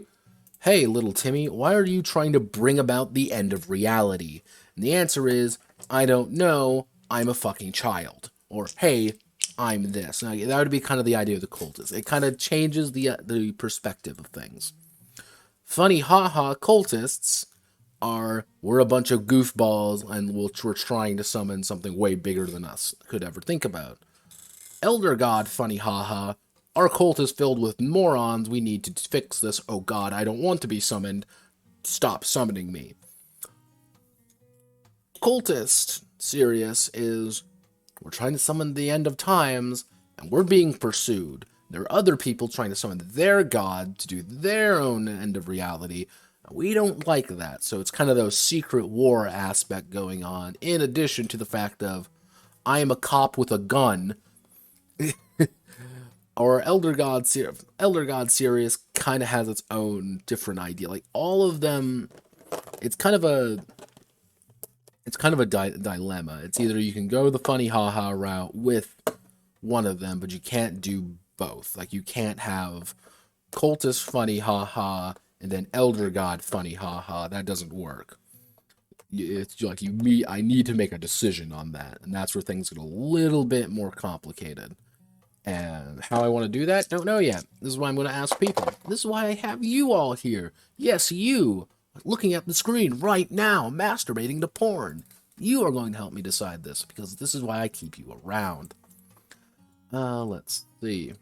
hey, little Timmy, why are you trying to bring about the end of reality? And the answer is, I don't know, I'm a fucking child. Or, hey, I'm this. Now, that would be kind of the idea of the cultist. It kind of changes the perspective of things. Funny haha cultists are, we're a bunch of goofballs and we're trying to summon something way bigger than us could ever think about. Elder God funny haha, our cult is filled with morons, we need to fix this, oh god, I don't want to be summoned, stop summoning me. Cultist serious is, we're trying to summon the end of times and we're being pursued. There are other people trying to summon their god to do their own end of reality. We don't like that, so it's kind of those secret war aspect going on, in addition to the fact of, I am a cop with a gun. Or Elder God series kind of has its own different idea. Like all of them, it's kind of a dilemma. It's either you can go the funny haha route with one of them, but you can't do both. Like you can't have cultist funny haha and then Elder God funny haha. That doesn't work. It's like I need to make a decision on that, and that's where things get a little bit more complicated. And how I want to do that, don't know yet. This is why I'm going to ask people. This is why I have you all here. Yes, you, looking at the screen right now, masturbating to porn. You are going to help me decide this, because this is why I keep you around. Let's see.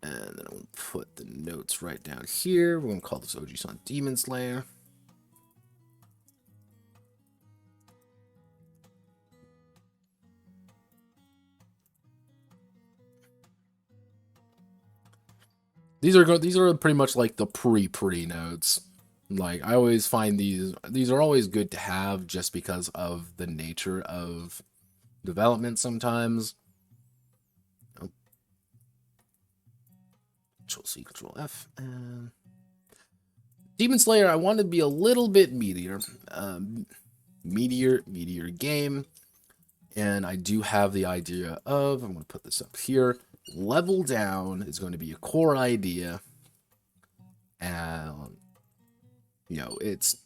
And then I'm going to put the notes right down here. We're going to call this OG-san Demon Slayer. These are pretty much like the pre notes. Like I always find these are always good to have just because of the nature of development sometimes. Oh. Control C, Control F. Demon Slayer, I want to be a little bit meatier. Meatier game. And I do have the idea of, I'm going to put this up here, level down is going to be a core idea. And, it's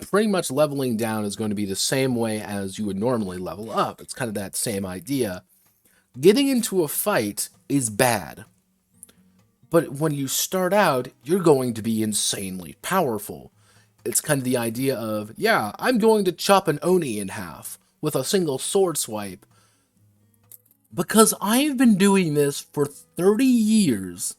pretty much leveling down is going to be the same way as you would normally level up. It's kind of that same idea. Getting into a fight is bad. But when you start out, you're going to be insanely powerful. It's kind of the idea of, yeah, I'm going to chop an Oni in half with a single sword swipe. Because I've been doing this for 30 years.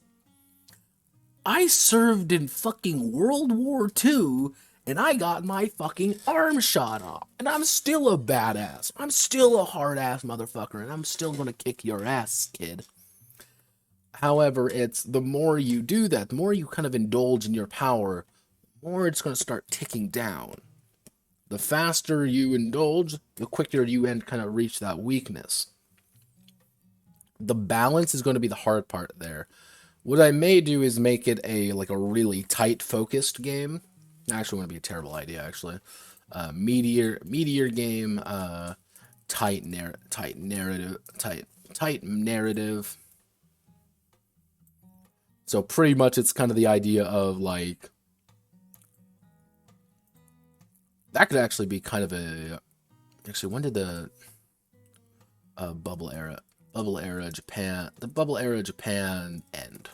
I served in fucking World War II, and I got my fucking arm shot off. And I'm still a badass. I'm still a hard-ass motherfucker, and I'm still gonna kick your ass, kid. However, it's the more you do that, the more you kind of indulge in your power, the more it's gonna start ticking down. The faster you indulge, the quicker you kind of reach that weakness. The balance is going to be the hard part there. What I may do is make it a really tight focused game. Actually, would be a terrible idea. Actually, meteor game, tight narrative. So pretty much, it's kind of the idea of like that could actually be kind of a. Actually, when did the bubble era Japan end?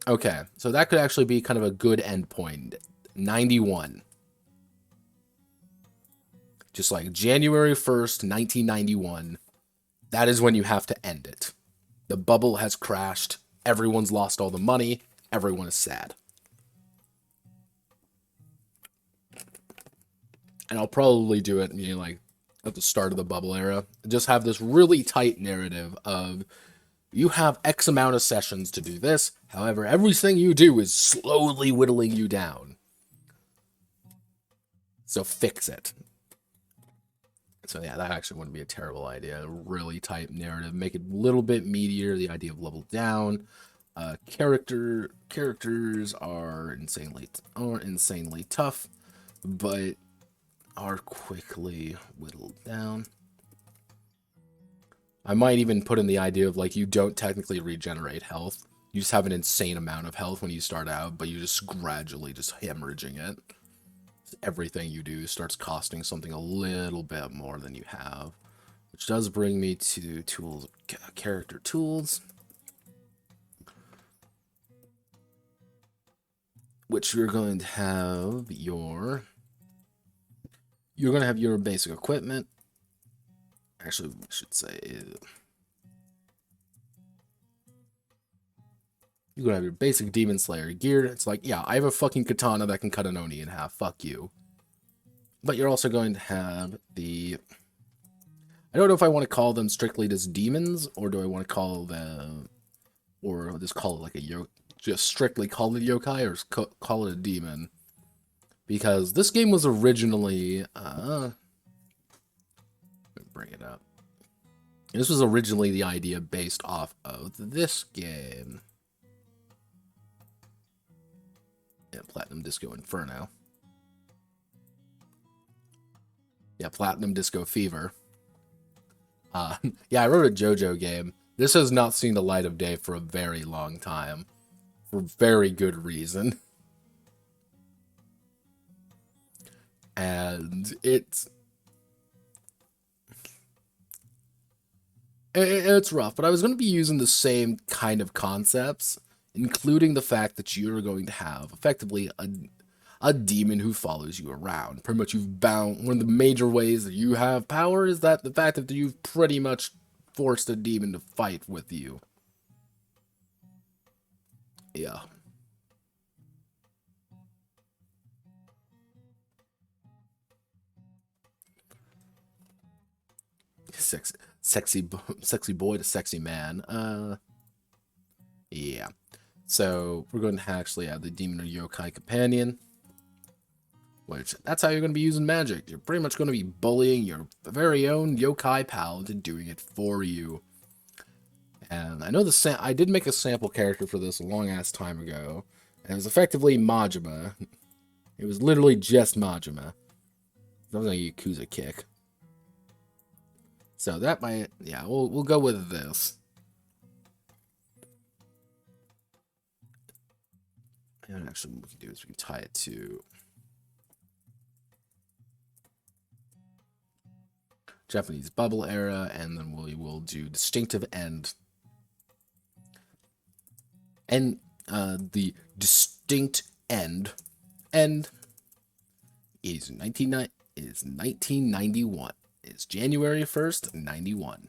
Okay, so that could actually be kind of a good endpoint. 91. Just like January 1st, 1991. That is when you have to end it. The bubble has crashed. Everyone's lost all the money. Everyone is sad. And I'll probably do it, like at the start of the bubble era. Just have this really tight narrative of you have X amount of sessions to do this. However, everything you do is slowly whittling you down. So fix it. So yeah, that actually wouldn't be a terrible idea. A really tight narrative. Make it a little bit meatier. The idea of level down. Characters are insanely tough, but are quickly whittled down. I might even put in the idea of, like, you don't technically regenerate health. You just have an insane amount of health when you start out, but you just gradually just hemorrhaging it. Everything you do starts costing something a little bit more than you have. Which does bring me to tools, character tools. Which you're going to have your... You're going to have your basic equipment. Actually, I should say... You're going to have your basic Demon Slayer gear. It's like, yeah, I have a fucking katana that can cut an Oni in half. Fuck you. But you're also going to have the... I don't know if I want to call them strictly just demons, or do I want to call them... Or just call it like a just strictly call it yokai, or call it a demon. Because this game was originally... bring it up. This was originally the idea based off of this game. Yeah, Platinum Disco Inferno. Yeah, Platinum Disco Fever. Yeah, I wrote a JoJo game. This has not seen the light of day for a very long time. For very good reason. And it's rough, but I was going to be using the same kind of concepts, including the fact that you're going to have effectively a demon who follows you around. Pretty much you've bound... One of the major ways that you have power is that the fact that you've pretty much forced a demon to fight with you. Yeah. Sexy boy to sexy man. Yeah. So we're going to actually have the demon or yokai companion, which that's how you're going to be using magic. You're pretty much going to be bullying your very own yokai pal into doing it for you. And I know I did make a sample character for this a long ass time ago, and it was effectively Majima. It was literally just Majima. That was a Yakuza kick. So that might, yeah, we'll go with this. And actually, what we can do is we can tie it to Japanese bubble era, and then we will do distinctive end. And the distinct end is 1991. It's January 1st, 91.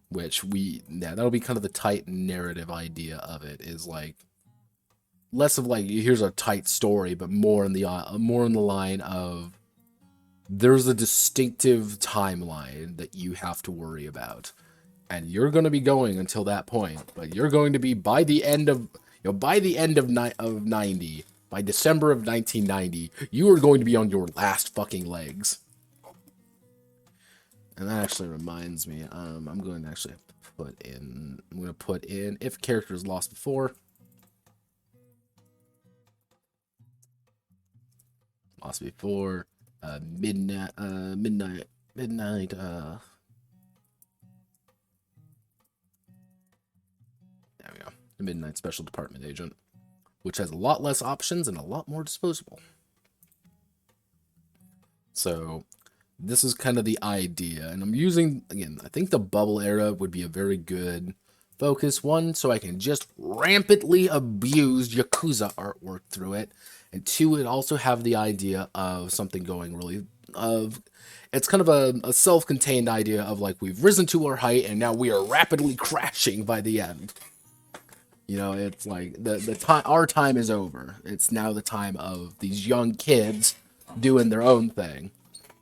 Which that'll be kind of the tight narrative idea of it, is like less of like here's a tight story, but more in the line of there's a distinctive timeline that you have to worry about, and you're going to be going until that point, but you're going to be by the end of 90. By December of 1990, you are going to be on your last fucking legs. And that actually reminds me, I'm going to actually have to put in if character is lost before. Lost before, midnight, there we go, the Midnight Special Department Agent, which has a lot less options and a lot more disposable. So this is kind of the idea, and I'm using, again, I think the bubble era would be a very good focus, one, so I can just rampantly abuse Yakuza artwork through it, and two, it also have the idea of something going really, it's kind of a self-contained idea of like, we've risen to our height, and now we are rapidly crashing by the end. You know, it's like, our time is over. It's now the time of these young kids doing their own thing.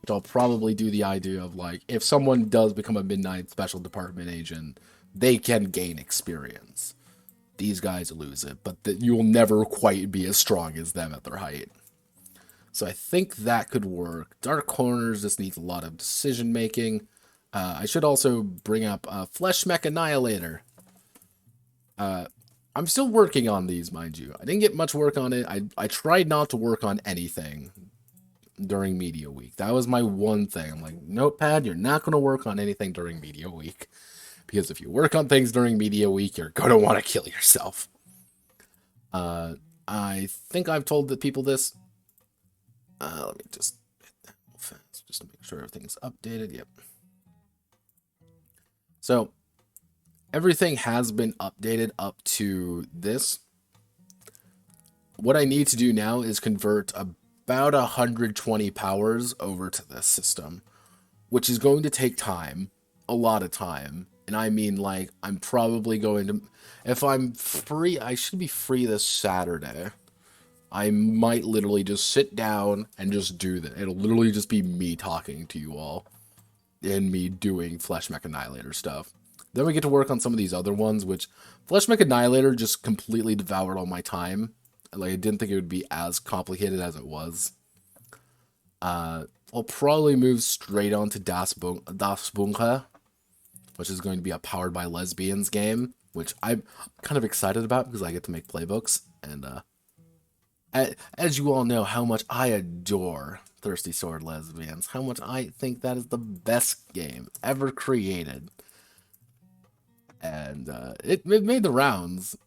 Which I'll probably do the idea of like, if someone does become a Midnight Special Department agent, they can gain experience. These guys lose it, but you will never quite be as strong as them at their height. So I think that could work. Dark Corners just needs a lot of decision making. I should also bring up Flesh Mech Annihilator. I'm still working on these, mind you. I didn't get much work on it. I tried not to work on anything during Media Week. That was my one thing. I'm like, Notepad, you're not going to work on anything during Media Week. Because if you work on things during Media Week, you're going to want to kill yourself. I think I've told the people this. Let me just hit that real fast, just to make sure everything's updated. Yep. So, everything has been updated up to this. What I need to do now is convert about 120 powers over to this system, which is going to take time, a lot of time. And I mean, like, I'm probably going to, if I'm free, I should be free this Saturday. I might literally just sit down and just do that. It'll literally just be me talking to you all and me doing Flesh Mech Annihilator stuff. Then we get to work on some of these other ones, which Flesh Mech Annihilator just completely devoured all my time. Like, I didn't think it would be as complicated as it was. I'll probably move straight on to Das Bunker, which is going to be a Powered by Lesbians game, which I'm kind of excited about because I get to make playbooks. And as you all know, how much I adore Thirsty Sword Lesbians, how much I think that is the best game ever created. And it made the rounds,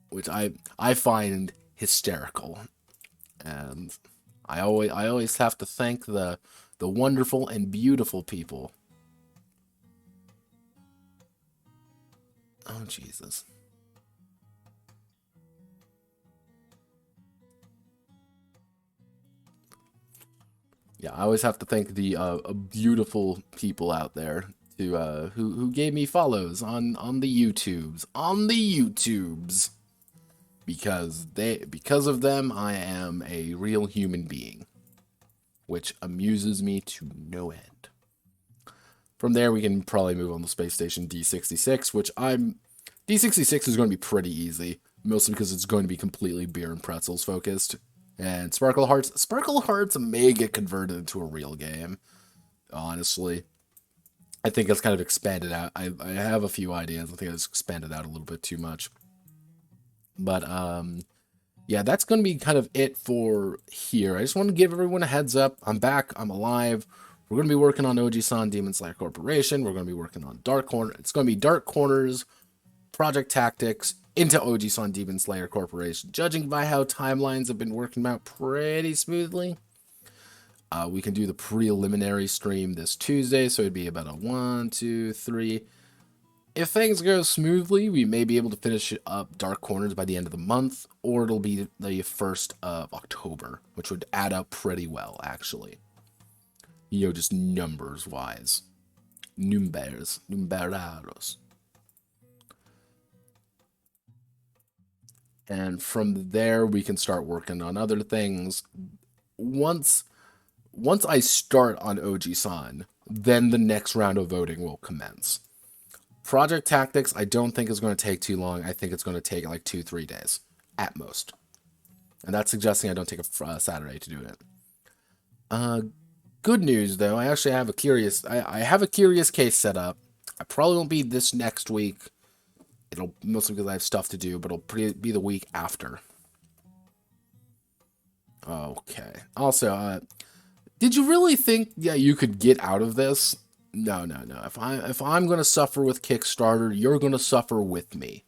which I find hysterical. And I always have to thank the wonderful and beautiful people. Oh Jesus. Yeah, I always have to thank the beautiful people out there to who gave me follows on the YouTubes, because of them I am a real human being, which amuses me to no end. From there we can probably move on to Space Station D66, which D66 is going to be pretty easy, mostly because it's going to be completely beer and pretzels focused. And Sparkle Hearts may get converted into a real game, honestly. I think it's kind of expanded out. I have a few ideas. I think it's expanded out a little bit too much. But, yeah, that's going to be kind of it for here. I just want to give everyone a heads up. I'm back. I'm alive. We're going to be working on Oji-san Demon Slayer Corporation. We're going to be working on Dark Corner. It's going to be Dark Corners, Project Tactics, into Oji-san Demon Slayer Corporation. Judging by how timelines have been working out pretty smoothly, we can do the preliminary stream this Tuesday, so it'd be about a 1, 2, 3. If things go smoothly, we may be able to finish up Dark Corners by the end of the month, or it'll be the 1st of October, which would add up pretty well, actually. You know, just numbers-wise. Numerados. And from there, we can start working on other things. Once I start on Oji-san, then the next round of voting will commence. Project Tactics, I don't think is going to take too long. I think it's going to take like 2-3 days, at most. And that's suggesting I don't take a Saturday to do it. Good news, though, I actually have I have a curious case set up. I probably won't be this next week. It'll mostly because I have stuff to do, but it'll be the week after. Okay. Also, did you really think you could get out of this? No. If I'm gonna suffer with Kickstarter, you're gonna suffer with me.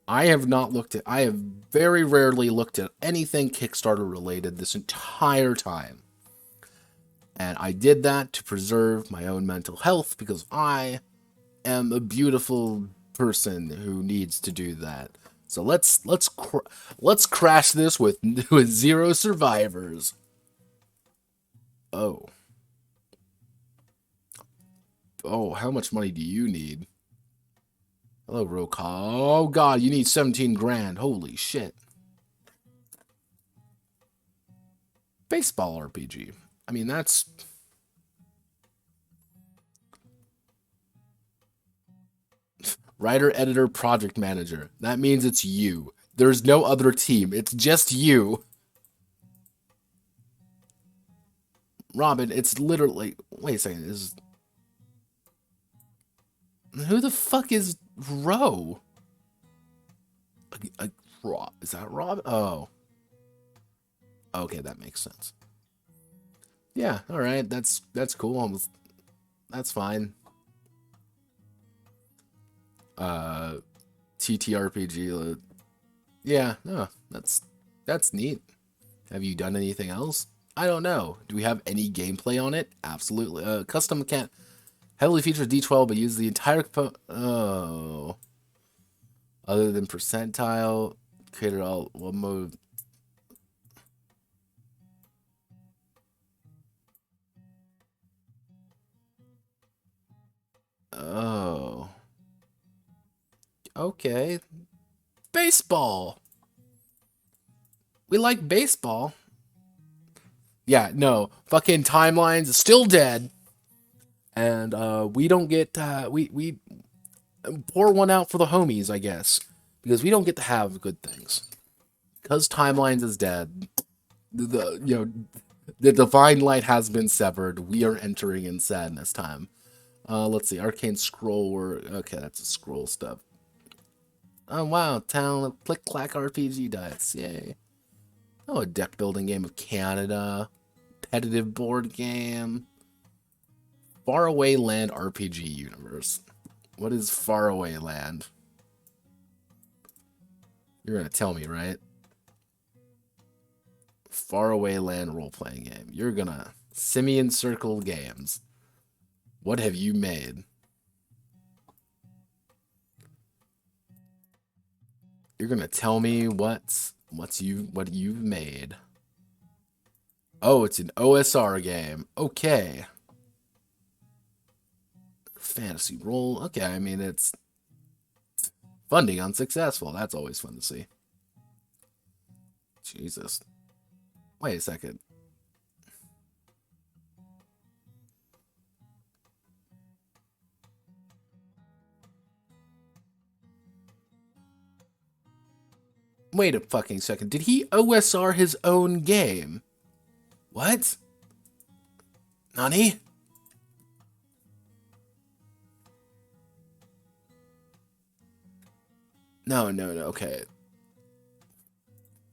I have very rarely looked at anything Kickstarter related this entire time. And I did that to preserve my own mental health because I am a beautiful person who needs to do that. So let's crash this with 0 survivors. Oh, how much money do you need? Hello, Roka. Oh God, you need 17 grand. Holy shit. Baseball RPG. I mean, that's... Writer, editor, project manager. That means it's you. There's no other team. It's just you. Robin, it's literally... Wait a second. Who the fuck is Ro? Is that Rob? Oh, okay, that makes sense. Yeah, all right, that's cool. That's fine. Uh, TTRPG. Yeah, no, that's neat. Have you done anything else? I don't know. Do we have any gameplay on it? Absolutely. Custom can't heavily features D12, but use the entire oh, other than percentile, created all what mode? Oh, okay. Baseball. We like baseball. Yeah, no, fucking timelines is still dead, and we don't get we pour one out for the homies, I guess, because we don't get to have good things. Because timelines is dead. The divine light has been severed. We are entering in sadness time. Let's see, arcane scroll work. Okay, that's a scroll stuff. Oh wow, town click clack RPG diets. Yay. Oh, a deck building game of Canada. Competitive board game. Faraway Land RPG universe. What is Faraway Land? You're gonna tell me, right? Faraway Land role-playing game. You're gonna Simian Circle Games. What have you made? You're gonna tell me what you've made. Oh, it's an OSR game. Okay. Fantasy role. Okay, I mean it's funding unsuccessful. That's always fun to see. Jesus. Wait a second. Wait a fucking second. Did he OSR his own game? What? Nani? No, no, no. Okay.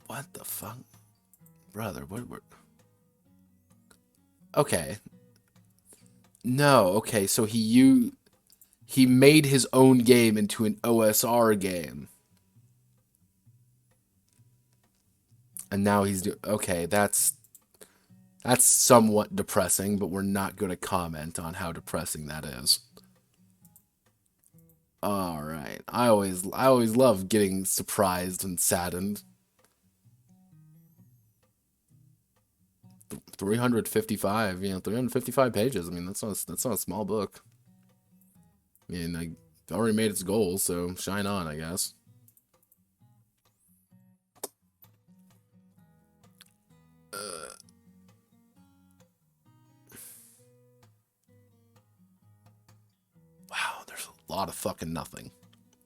What the fuck? Brother, what? Okay. No, okay. So he made his own game into an OSR game. And now he's doing okay, that's somewhat depressing, but we're not going to comment on how depressing that is. All right. I always love getting surprised and saddened. 355, 355 pages. I mean, that's not a small book. I mean, I already made its goal, so shine on, I guess. Uh, wow, there's a lot of fucking nothing.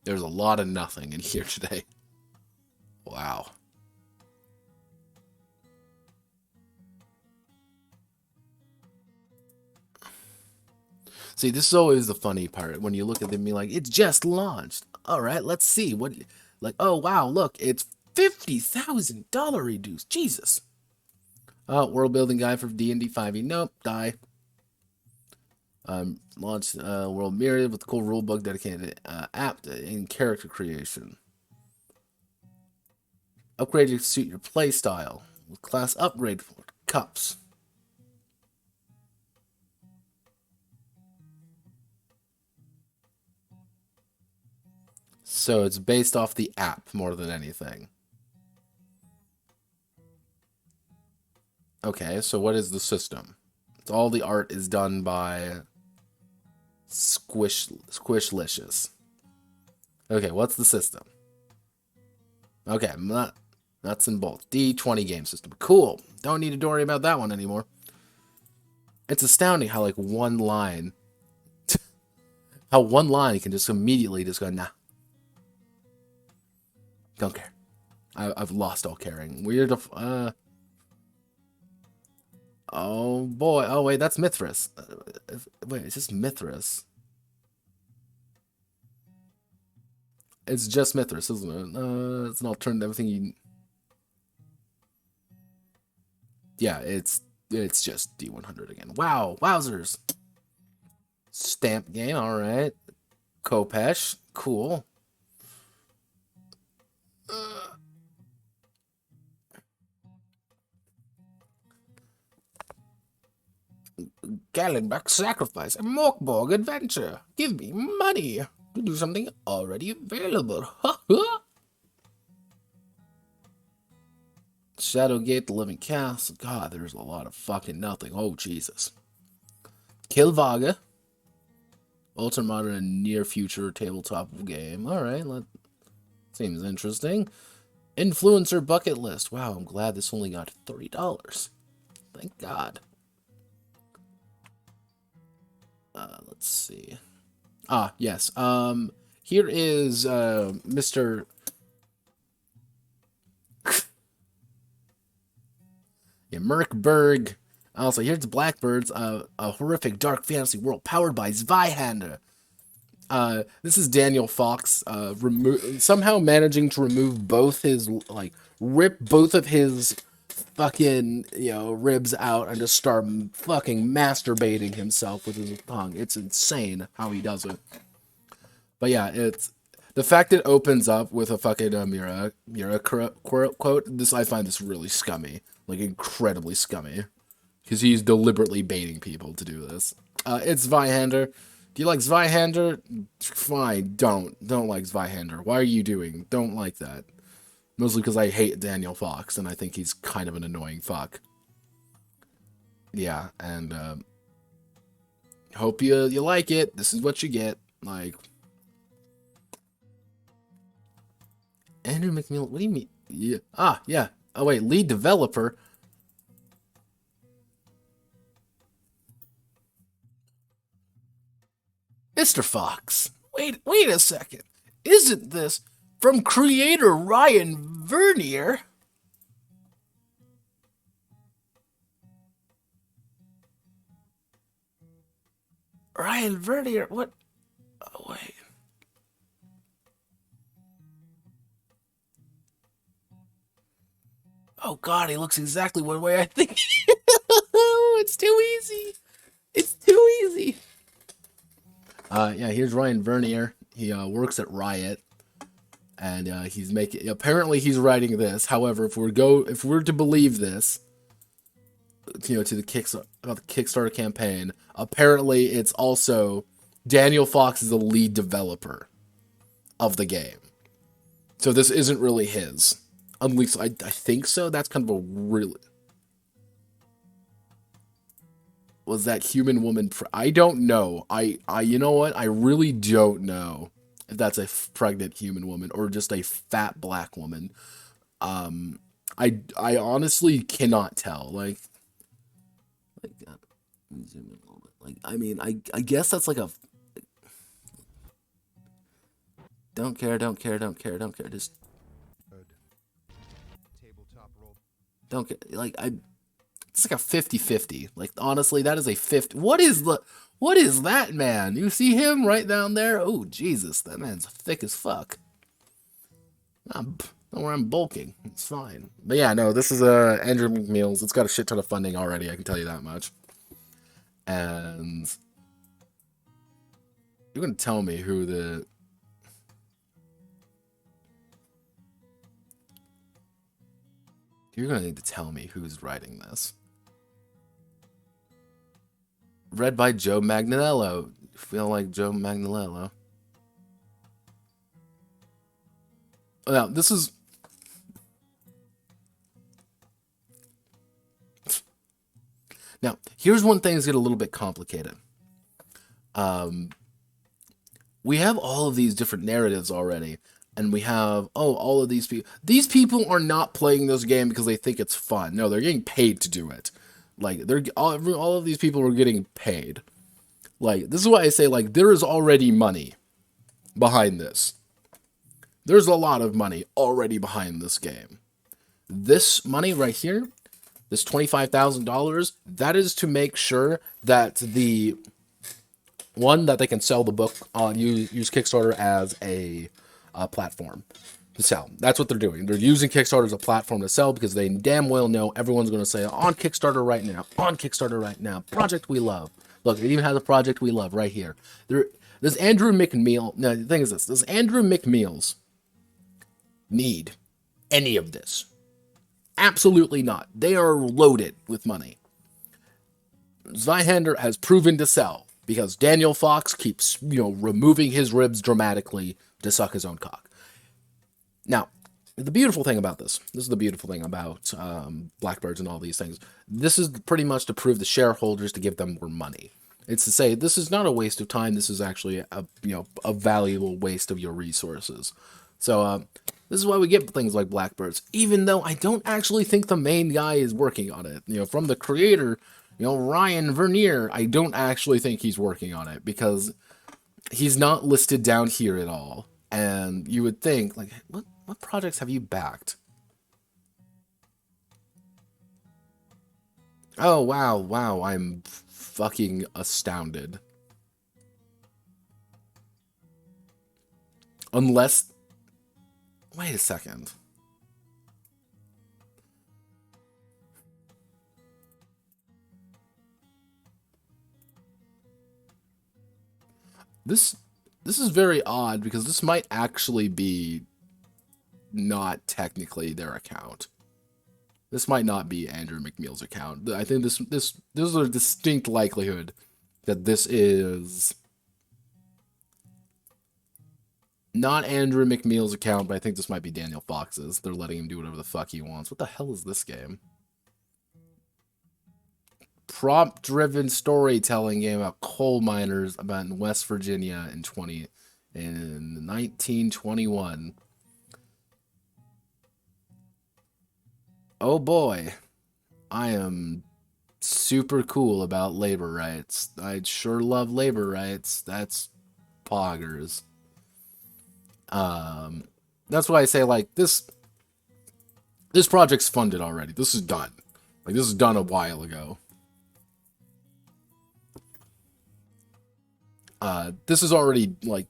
There's a lot of nothing in here today. Wow. See, this is always the funny part when you look at them and be like, it's just launched. All right, let's see. Like, oh, wow, look, it's $50,000 reduced. Jesus. World building guide for D&D 5e. Nope, die. Launched World Myriad with a cool rulebook dedicated app in character creation. Upgrade to suit your playstyle with class upgrade for cups. So it's based off the app more than anything. Okay, so what is the system? It's all the art is done by Squishlicious. Okay, what's the system? Okay, nuts and bolts. D20 game system. Cool. Don't need to worry about that one anymore. It's astounding how like one line, how one line can just immediately just go nah. Don't care. I've lost all caring. Weird. Oh boy. Oh wait, that's Mithras. Wait, it's just Mithras. It's just Mithras, isn't it? It's an alternative. Everything you. Yeah, it's just D100 again. Wow, wowzers. Stamp game, all right. Kopesh, cool. Gallenbach sacrifice, a Morkborg adventure. Give me money to do something already available. Shadowgate, the Living Castle. God, there's a lot of fucking nothing. Oh, Jesus. Kilvaga. Ultra-modern near future tabletop game. Alright, seems interesting. Influencer bucket list. Wow, I'm glad this only got $30. Thank God. Let's see. Ah, yes. Here is Mr. Yeah, Merkberg. Also, here's Blackbirds, a horrific dark fantasy world powered by Zweihander. This is Daniel Fox, somehow managing to remove both his, rip both of his fucking, ribs out and just start fucking masturbating himself with his tongue. It's insane how he does it. But yeah, it's the fact it opens up with a fucking Mira quote. I find this really scummy, like incredibly scummy, because he's deliberately baiting people to do this. It's Zweihander. Do you like Zweihander? Fine, don't like Zweihander. Why are you doing? Don't like that. Mostly because I hate Daniel Fox, and I think he's kind of an annoying fuck. Yeah, and hope you like it. This is what you get. Like, Andrew McNeil, what do you mean? Yeah. Ah, yeah. Oh, wait, lead developer? Mr. Fox, wait a second. Isn't this from creator Ryan Vernier? Ryan Vernier, what? Oh, wait. Oh God, he looks exactly one way I think. It's too easy. It's too easy. Yeah, here's Ryan Vernier. He works at Riot, and he's making. Apparently, he's writing this. However, if we're to believe this, to the Kickstarter campaign, apparently it's also Daniel Fox is the lead developer of the game. So this isn't really his. At least I think so. That's kind of a really. Was that human woman? I don't know. You know what? I really don't know if that's a pregnant human woman or just a fat black woman. I honestly cannot tell. Like, zoom in a little bit. Like, I mean, I guess that's like a. Don't care. Just. Don't care. Like, it's like a 50-50. Like, honestly, that is a 50. What is that man? You see him right down there? Oh, Jesus, that man's thick as fuck. Don't worry, I'm bulking. It's fine. But yeah, no, this is Andrew McNeil's. It's got a shit ton of funding already, I can tell you that much. And you're gonna tell me who the... You're gonna need to tell me who's writing this. Read by Joe Magnanello. Feel like Joe Magnanello. Now, this is... Now, here's one thing that's get a little bit complicated. We have all of these different narratives already. And we have, all of these people. These people are not playing this game because they think it's fun. No, they're getting paid to do it. Like, all of these people are getting paid. Like, this is why I say, like, there is already money behind this. There's a lot of money already behind this game. This money right here, this $25,000, that is to make sure that that they can sell the book on, use Kickstarter as a platform to sell. That's what they're doing. They're using Kickstarter as a platform to sell because they damn well know everyone's going to say on Kickstarter right now, on Kickstarter right now, project we love. Look, it even has a project we love right here. Does Andrew McMeal? No, the thing is this: does Andrew McMeals need any of this? Absolutely not. They are loaded with money. Zweihander has proven to sell because Daniel Fox keeps, removing his ribs dramatically to suck his own cock. Now, the beautiful thing about this is the beautiful thing about Blackbirds and all these things. This is pretty much to prove the shareholders to give them more money. It's to say this is not a waste of time. This is actually a valuable waste of your resources. So this is why we get things like Blackbirds, even though I don't actually think the main guy is working on it. From the creator, Ryan Vernier, I don't actually think he's working on it because he's not listed down here at all. And you would think, like, what projects have you backed? Oh, wow, I'm fucking astounded. Unless... Wait a second. This is very odd because this might actually be not technically their account. This might not be Andrew McMeal's account. I think there's a distinct likelihood that this is not Andrew McMeal's account, but I think this might be Daniel Fox's. They're letting him do whatever the fuck he wants. What the hell is this game? Prompt-driven storytelling game about coal miners about in West Virginia in 1921. Oh boy, I am super cool about labor rights. I sure love labor rights. That's poggers. That's why I say like this project's funded already. This is done. Like this is done a while ago. This is already like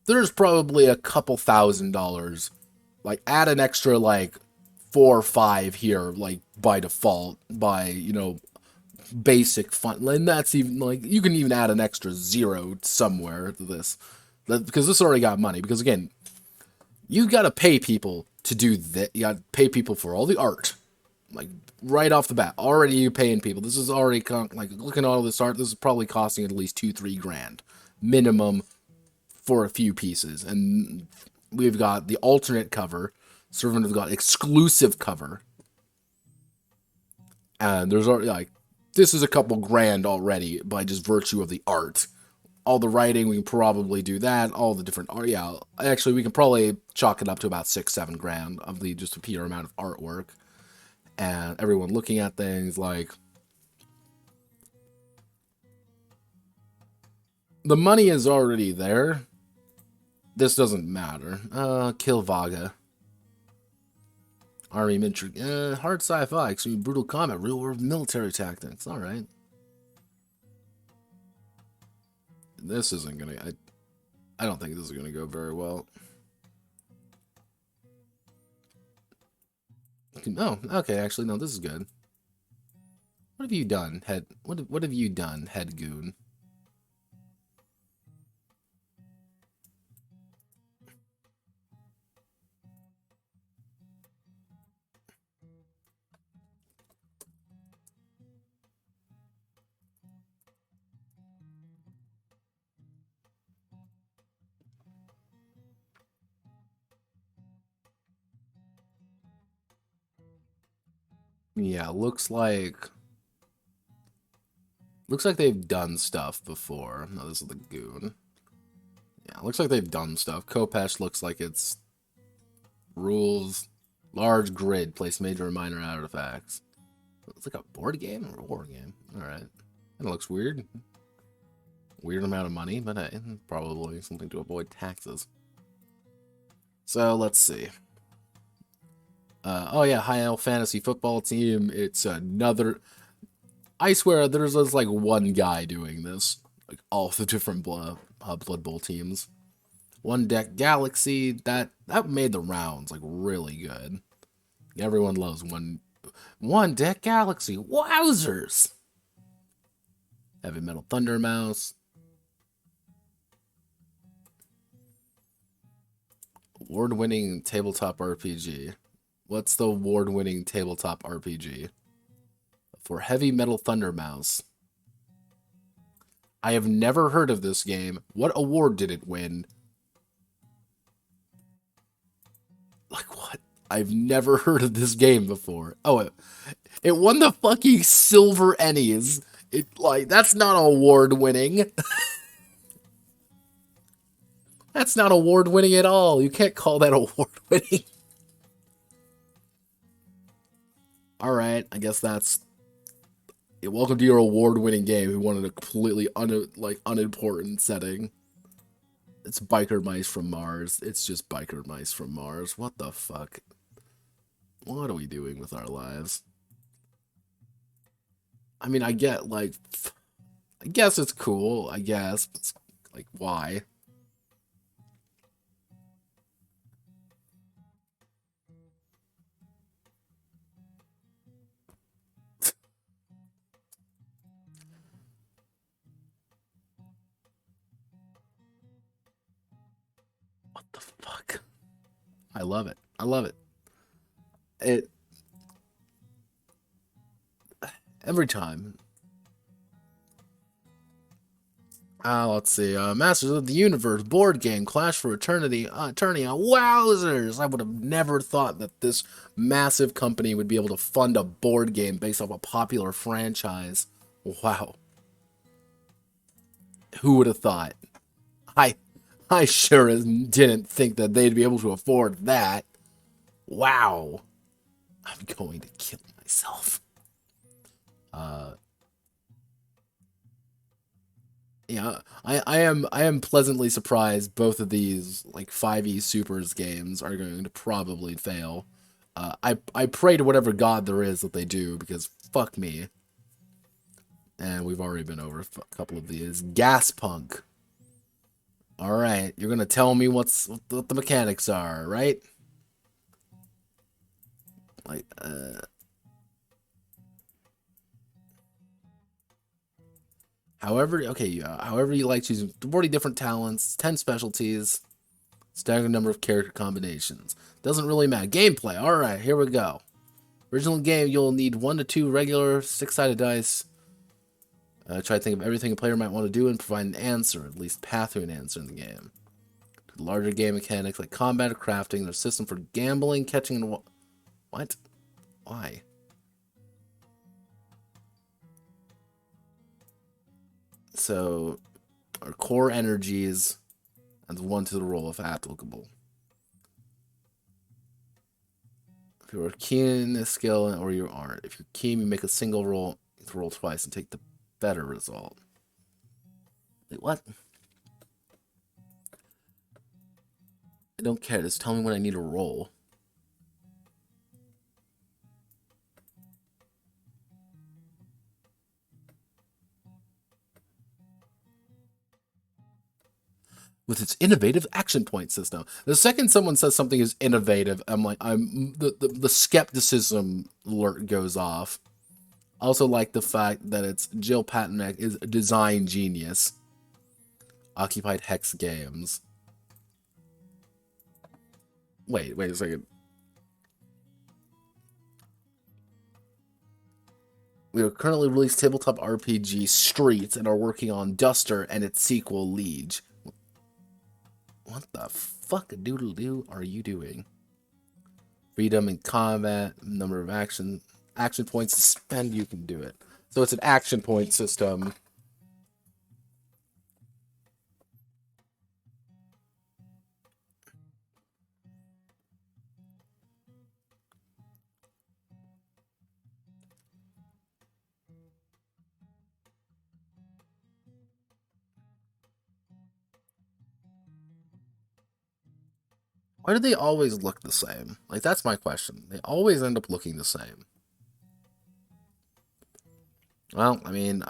there's probably a couple $1,000. Like add an extra like 4 or 5 here, like by default, by basic fun, and that's even like you can even add an extra 0 somewhere to this, because this already got money. Because again, you got to pay people to do that. You got to pay people for all the art, like right off the bat. Already you paying people. This is already like looking at all this art. This is probably costing at least 2-3 grand minimum for a few pieces, and we've got the alternate cover. Servant of God exclusive cover, and there's already like this is a couple grand already by just virtue of the art. All the writing, we can probably do that. All the different art, yeah. Actually, we can probably chalk it up to about 6-7 grand of the just a pure amount of artwork, and everyone looking at things like the money is already there. This doesn't matter. Kill Vaga. Army military, hard sci-fi, extreme brutal combat, real world military tactics. All right. This isn't gonna. I don't think this is gonna go very well. Oh, okay. Actually, no. This is good. What have you done, head? What have you done, head goon? Yeah, looks like they've done stuff before. No, this is the goon. Yeah, looks like they've done stuff. Kopesh looks like it's rules, large grid, place major and minor artifacts. It's like a board game or a war game. All right, and it looks weird. Weird amount of money, but probably something to avoid taxes. So let's see. Oh yeah, High Elf Fantasy Football Team. It's another. I swear, there's just like one guy doing this, like all the different Blood Bowl teams. One Deck Galaxy, that made the rounds like really good. Everyone loves One Deck Galaxy. Wowzers! Heavy Metal Thunder Mouse. Award-winning tabletop RPG. What's the award-winning tabletop RPG? For Heavy Metal Thunder Mouse. I have never heard of this game. What award did it win? Like what? I've never heard of this game before. Oh, it won the fucking Silver Ennies. That's not award winning. That's not award winning at all. You can't call that award winning. All right, I guess that's. Yeah, welcome to your award winning game. Who wanted a completely unimportant setting. It's biker mice from Mars. It's just biker mice from Mars. What the fuck? What are we doing with our lives? I mean, I guess it's cool. I guess it's like, why? What the fuck? I love it. I love it. It every time. Let's see. Masters of the Universe board game, Clash for Eternity. Wowzers! I would have never thought that this massive company would be able to fund a board game based off a popular franchise. Wow. Who would have thought? I, I sure as didn't think that they'd be able to afford that. Wow. I'm going to kill myself. Uh, Yeah, I am pleasantly surprised both of these like 5e Supers games are going to probably fail. I pray to whatever god there is that they do because fuck me. And we've already been over a couple of these. Gas Punk. All right, you're gonna tell me what the mechanics are, right? Like, however you like, choosing 40 different talents, 10 specialties, staggered number of character combinations. Doesn't really matter. Gameplay. All right, here we go. Original game, you'll need 1 to 2 regular 6-sided dice. Try to think of everything a player might want to do and provide an answer, at least path to an answer in the game. Larger game mechanics like combat or crafting. There's a system for gambling, catching, and what? Why? So, our core energies adds 1 to the roll if applicable. If you're keen in this skill or you aren't. If you're keen, you make a single roll, you roll twice and take the better result. Wait, what? I don't care. Just tell me when I need a roll. With its innovative action point system. The second someone says something is innovative, I'm the skepticism alert goes off. Also like the fact that it's Jill Patnack is a design genius. Occupied Hex Games. Wait a second. We are currently released tabletop RPG Streets and are working on Duster and its sequel Liege. What the fuck doodle doo are you doing? Freedom in combat, number of action points to spend, you can do it. So it's an action point system. Why do they always look the same? Like, that's my question. They always end up looking the same. Well, I mean,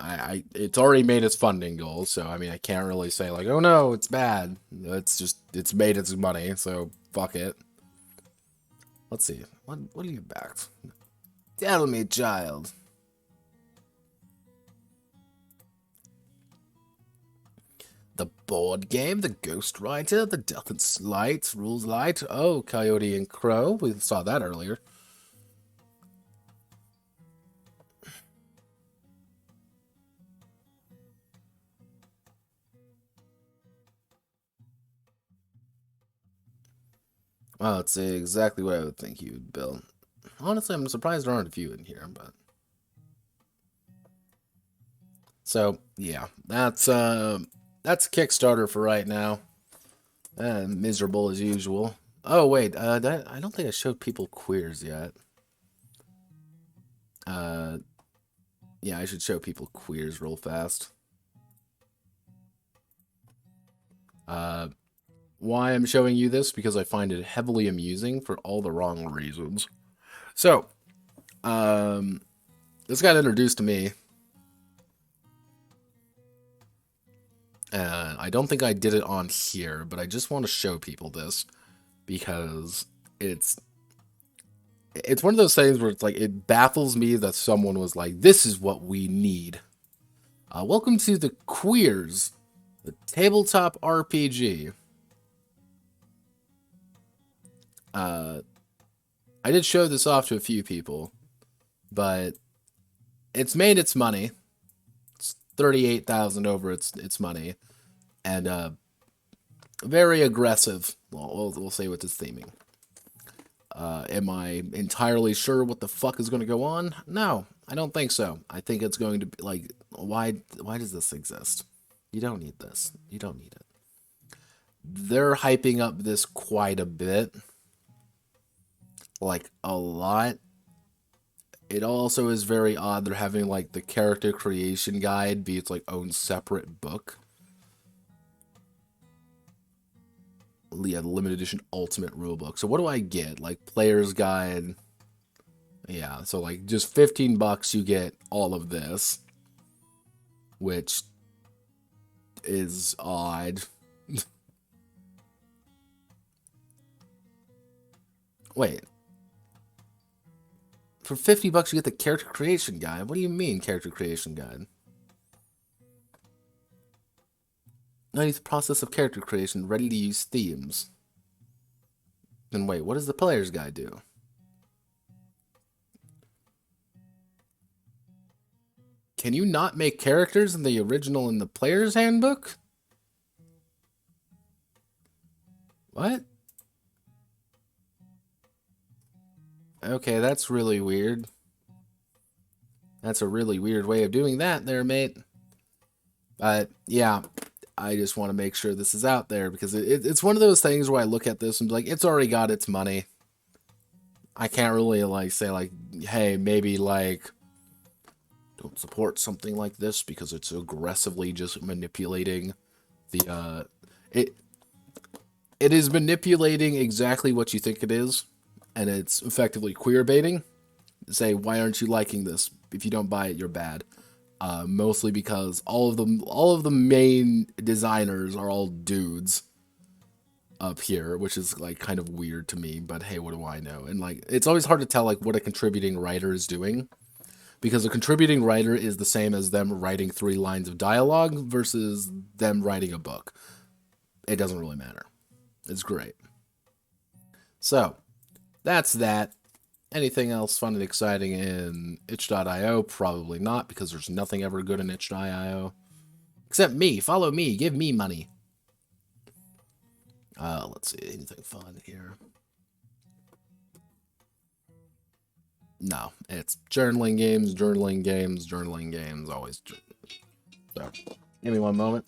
it's already made its funding goal, so I mean, I can't really say like, oh no, it's bad. It's just it's made its money, so fuck it. Let's see. What are you back? Tell me, child. The board game, the Ghostwriter, the Death and Slight, Rules Light. Oh, Coyote and Crow. We saw that earlier. Well, it's exactly what I would think you would build. Honestly, I'm surprised there aren't a few in here, but so yeah, that's Kickstarter for right now. Miserable as usual. Oh wait, that I don't think I showed people queers yet. Uh, yeah, I should show people queers real fast. Uh, why I'm showing you this because I find it heavily amusing for all the wrong reasons. So, this got introduced to me. I don't think I did it on here, but I just want to show people this because it's one of those things where it's like it baffles me that someone was like, "This is what we need." Welcome to the Queers, the tabletop RPG. I did show this off to a few people, but it's made its money. It's 38,000 over its money, and very aggressive. We'll say with its theming. Am I entirely sure what the fuck is going to go on? No, I don't think so. I think it's going to be like, why does this exist? You don't need this. You don't need it. They're hyping up this quite a bit. Like, a lot. It also is very odd they're having, like, the character creation guide be its, like, own separate book. Yeah, the limited edition ultimate rulebook. So what do I get? Like, player's guide. Yeah, so, like, just 15 bucks you get all of this. Which is odd. Wait. For 50 bucks you get the character creation guide. What do you mean character creation guide? Notice the process of character creation, ready to use themes. Then wait, what does the player's guide do? Can you not make characters in the original in the player's handbook? What? Okay, that's really weird. That's a really weird way of doing that there, mate. But, yeah, I just want to make sure this is out there because it's one of those things where I look at this and be like, it's already got its money. I can't really, like, say, like, hey, maybe, like, don't support something like this because it's aggressively just manipulating the, it is manipulating exactly what you think it is, and it's effectively queer baiting. Say, why aren't you liking this? If you don't buy it, you're bad. Mostly because all of the main designers are all dudes up here, which is like kind of weird to me, but hey, what do I know? And like, it's always hard to tell like what a contributing writer is doing, because a contributing writer is the same as them writing 3 lines of dialogue versus them writing a book. It doesn't really matter. It's great. So, that's that. Anything else fun and exciting in itch.io? Probably not, because there's nothing ever good in itch.io. Except me. Follow me. Give me money. Let's see. Anything fun here? No. It's journaling games, journaling games, journaling games. Always. So, give me one moment.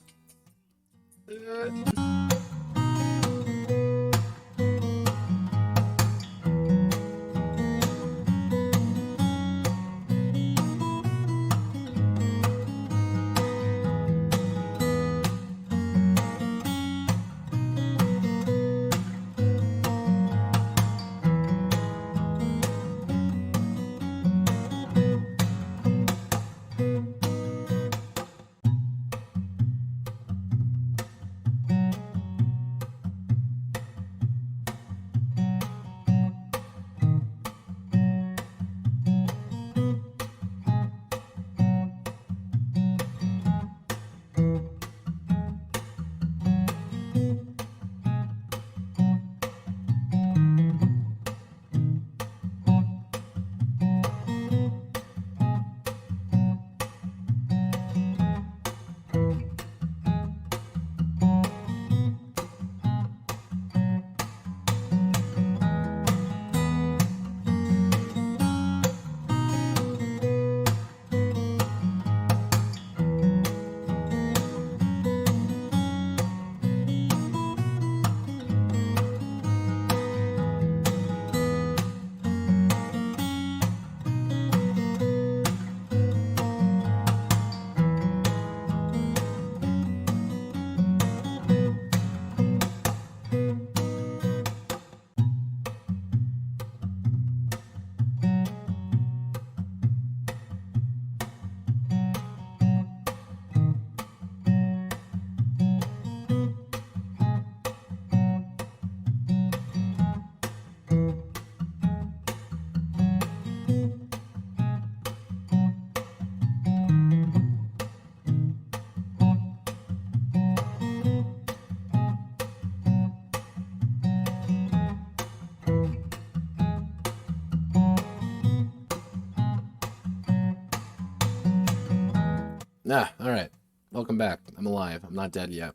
Ah, alright. Welcome back. I'm alive. I'm not dead yet.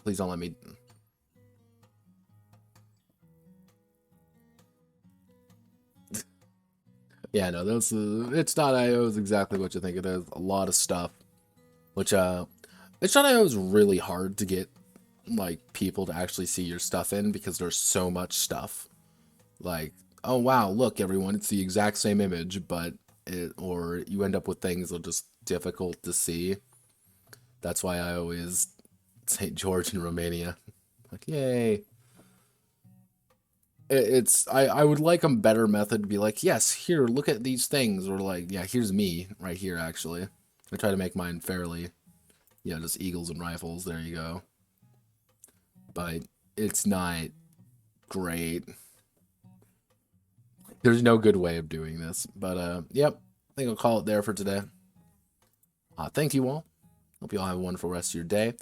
Please don't let me... Yeah, no, that's... it's not IO is exactly what you think it is. A lot of stuff. Which, it's not IO is really hard to get, like, people to actually see your stuff in because there's so much stuff. Like, oh wow, look everyone, it's the exact same image, but or you end up with things that are just difficult to see. That's why I always St. George in Romania. Like, yay. I would like a better method to be like, yes, here, look at these things, or like, yeah, here's me right here actually. I try to make mine fairly, just eagles and rifles, there you go. But it's not great. There's no good way of doing this. But yep, I think I'll call it there for today. Thank you all. Hope you all have a wonderful rest of your day.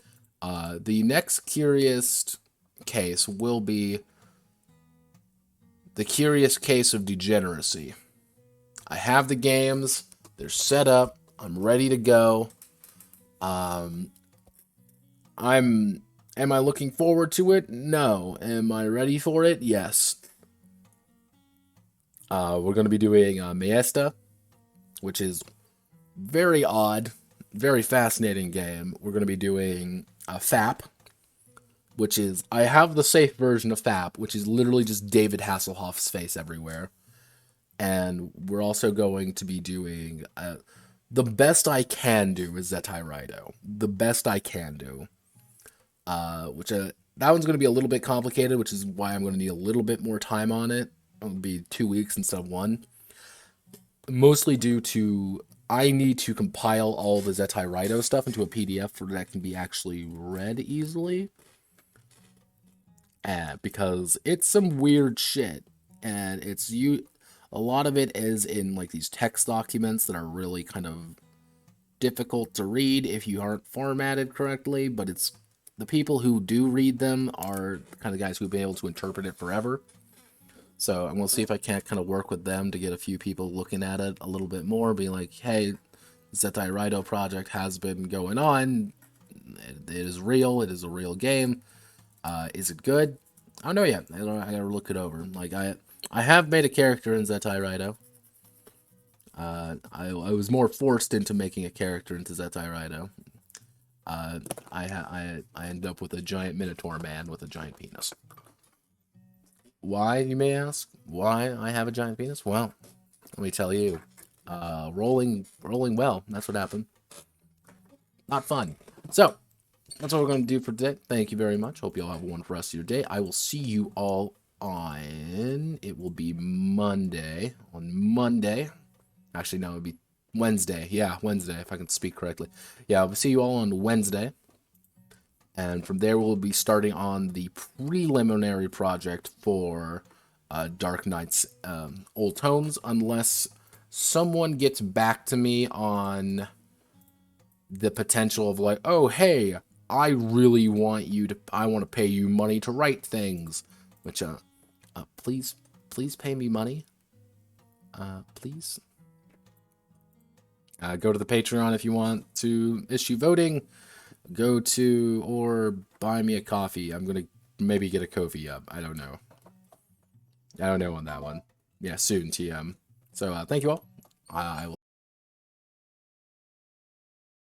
The next curious case will be the curious case of degeneracy. I have the games. They're set up. I'm ready to go. Am I looking forward to it? No. Am I ready for it? Yes. We're going to be doing Maesta, which is very odd, very fascinating game. We're going to be doing FAP, which is, I have the safe version of FAP, which is literally just David Hasselhoff's face everywhere. And we're also going to be doing, the best I can do is Zetai Raido. The best I can do. Which, that one's going to be a little bit complicated, which is why I'm going to need a little bit more time on it. It'll be 2 weeks instead of 1. Mostly due to I need to compile all the Zetai Raido stuff into a PDF that can be actually read easily. Because it's some weird shit. And a lot of it is in like these text documents that are really kind of difficult to read if you aren't formatted correctly, but it's the people who do read them are the kind of guys who'll be able to interpret it forever. So I'm going to see if I can't kind of work with them to get a few people looking at it a little bit more, being like, hey, Zetai Raido project has been going on. It is real. It is a real game. Is it good? I don't know yet. I gotta look it over. Like, I have made a character in Zetai Raido. I was more forced into making a character into Zetai Raido. I ended up with a giant Minotaur man with a giant penis. Why, you may ask? Why I have a giant penis? Well, let me tell you. Rolling well. That's what happened. Not fun. So, that's what we're going to do for today. Thank you very much. Hope you all have a wonderful rest of your day. I will see you all on... It will be Monday. On Monday. Actually, no, it would be Wednesday. Yeah, Wednesday, if I can speak correctly. Yeah, I'll see you all on Wednesday. And from there, we'll be starting on the preliminary project for Dark Knight's Old Tones, unless someone gets back to me on the potential of like, oh, hey, I really want you to, I want to pay you money to write things. Which, please pay me money. Please. Go to the Patreon if you want to issue voting. Go to, or buy me a coffee. I'm going to maybe get a Ko-fi up. I don't know. I don't know on that one. Yeah, soon, TM. So, thank you all. I will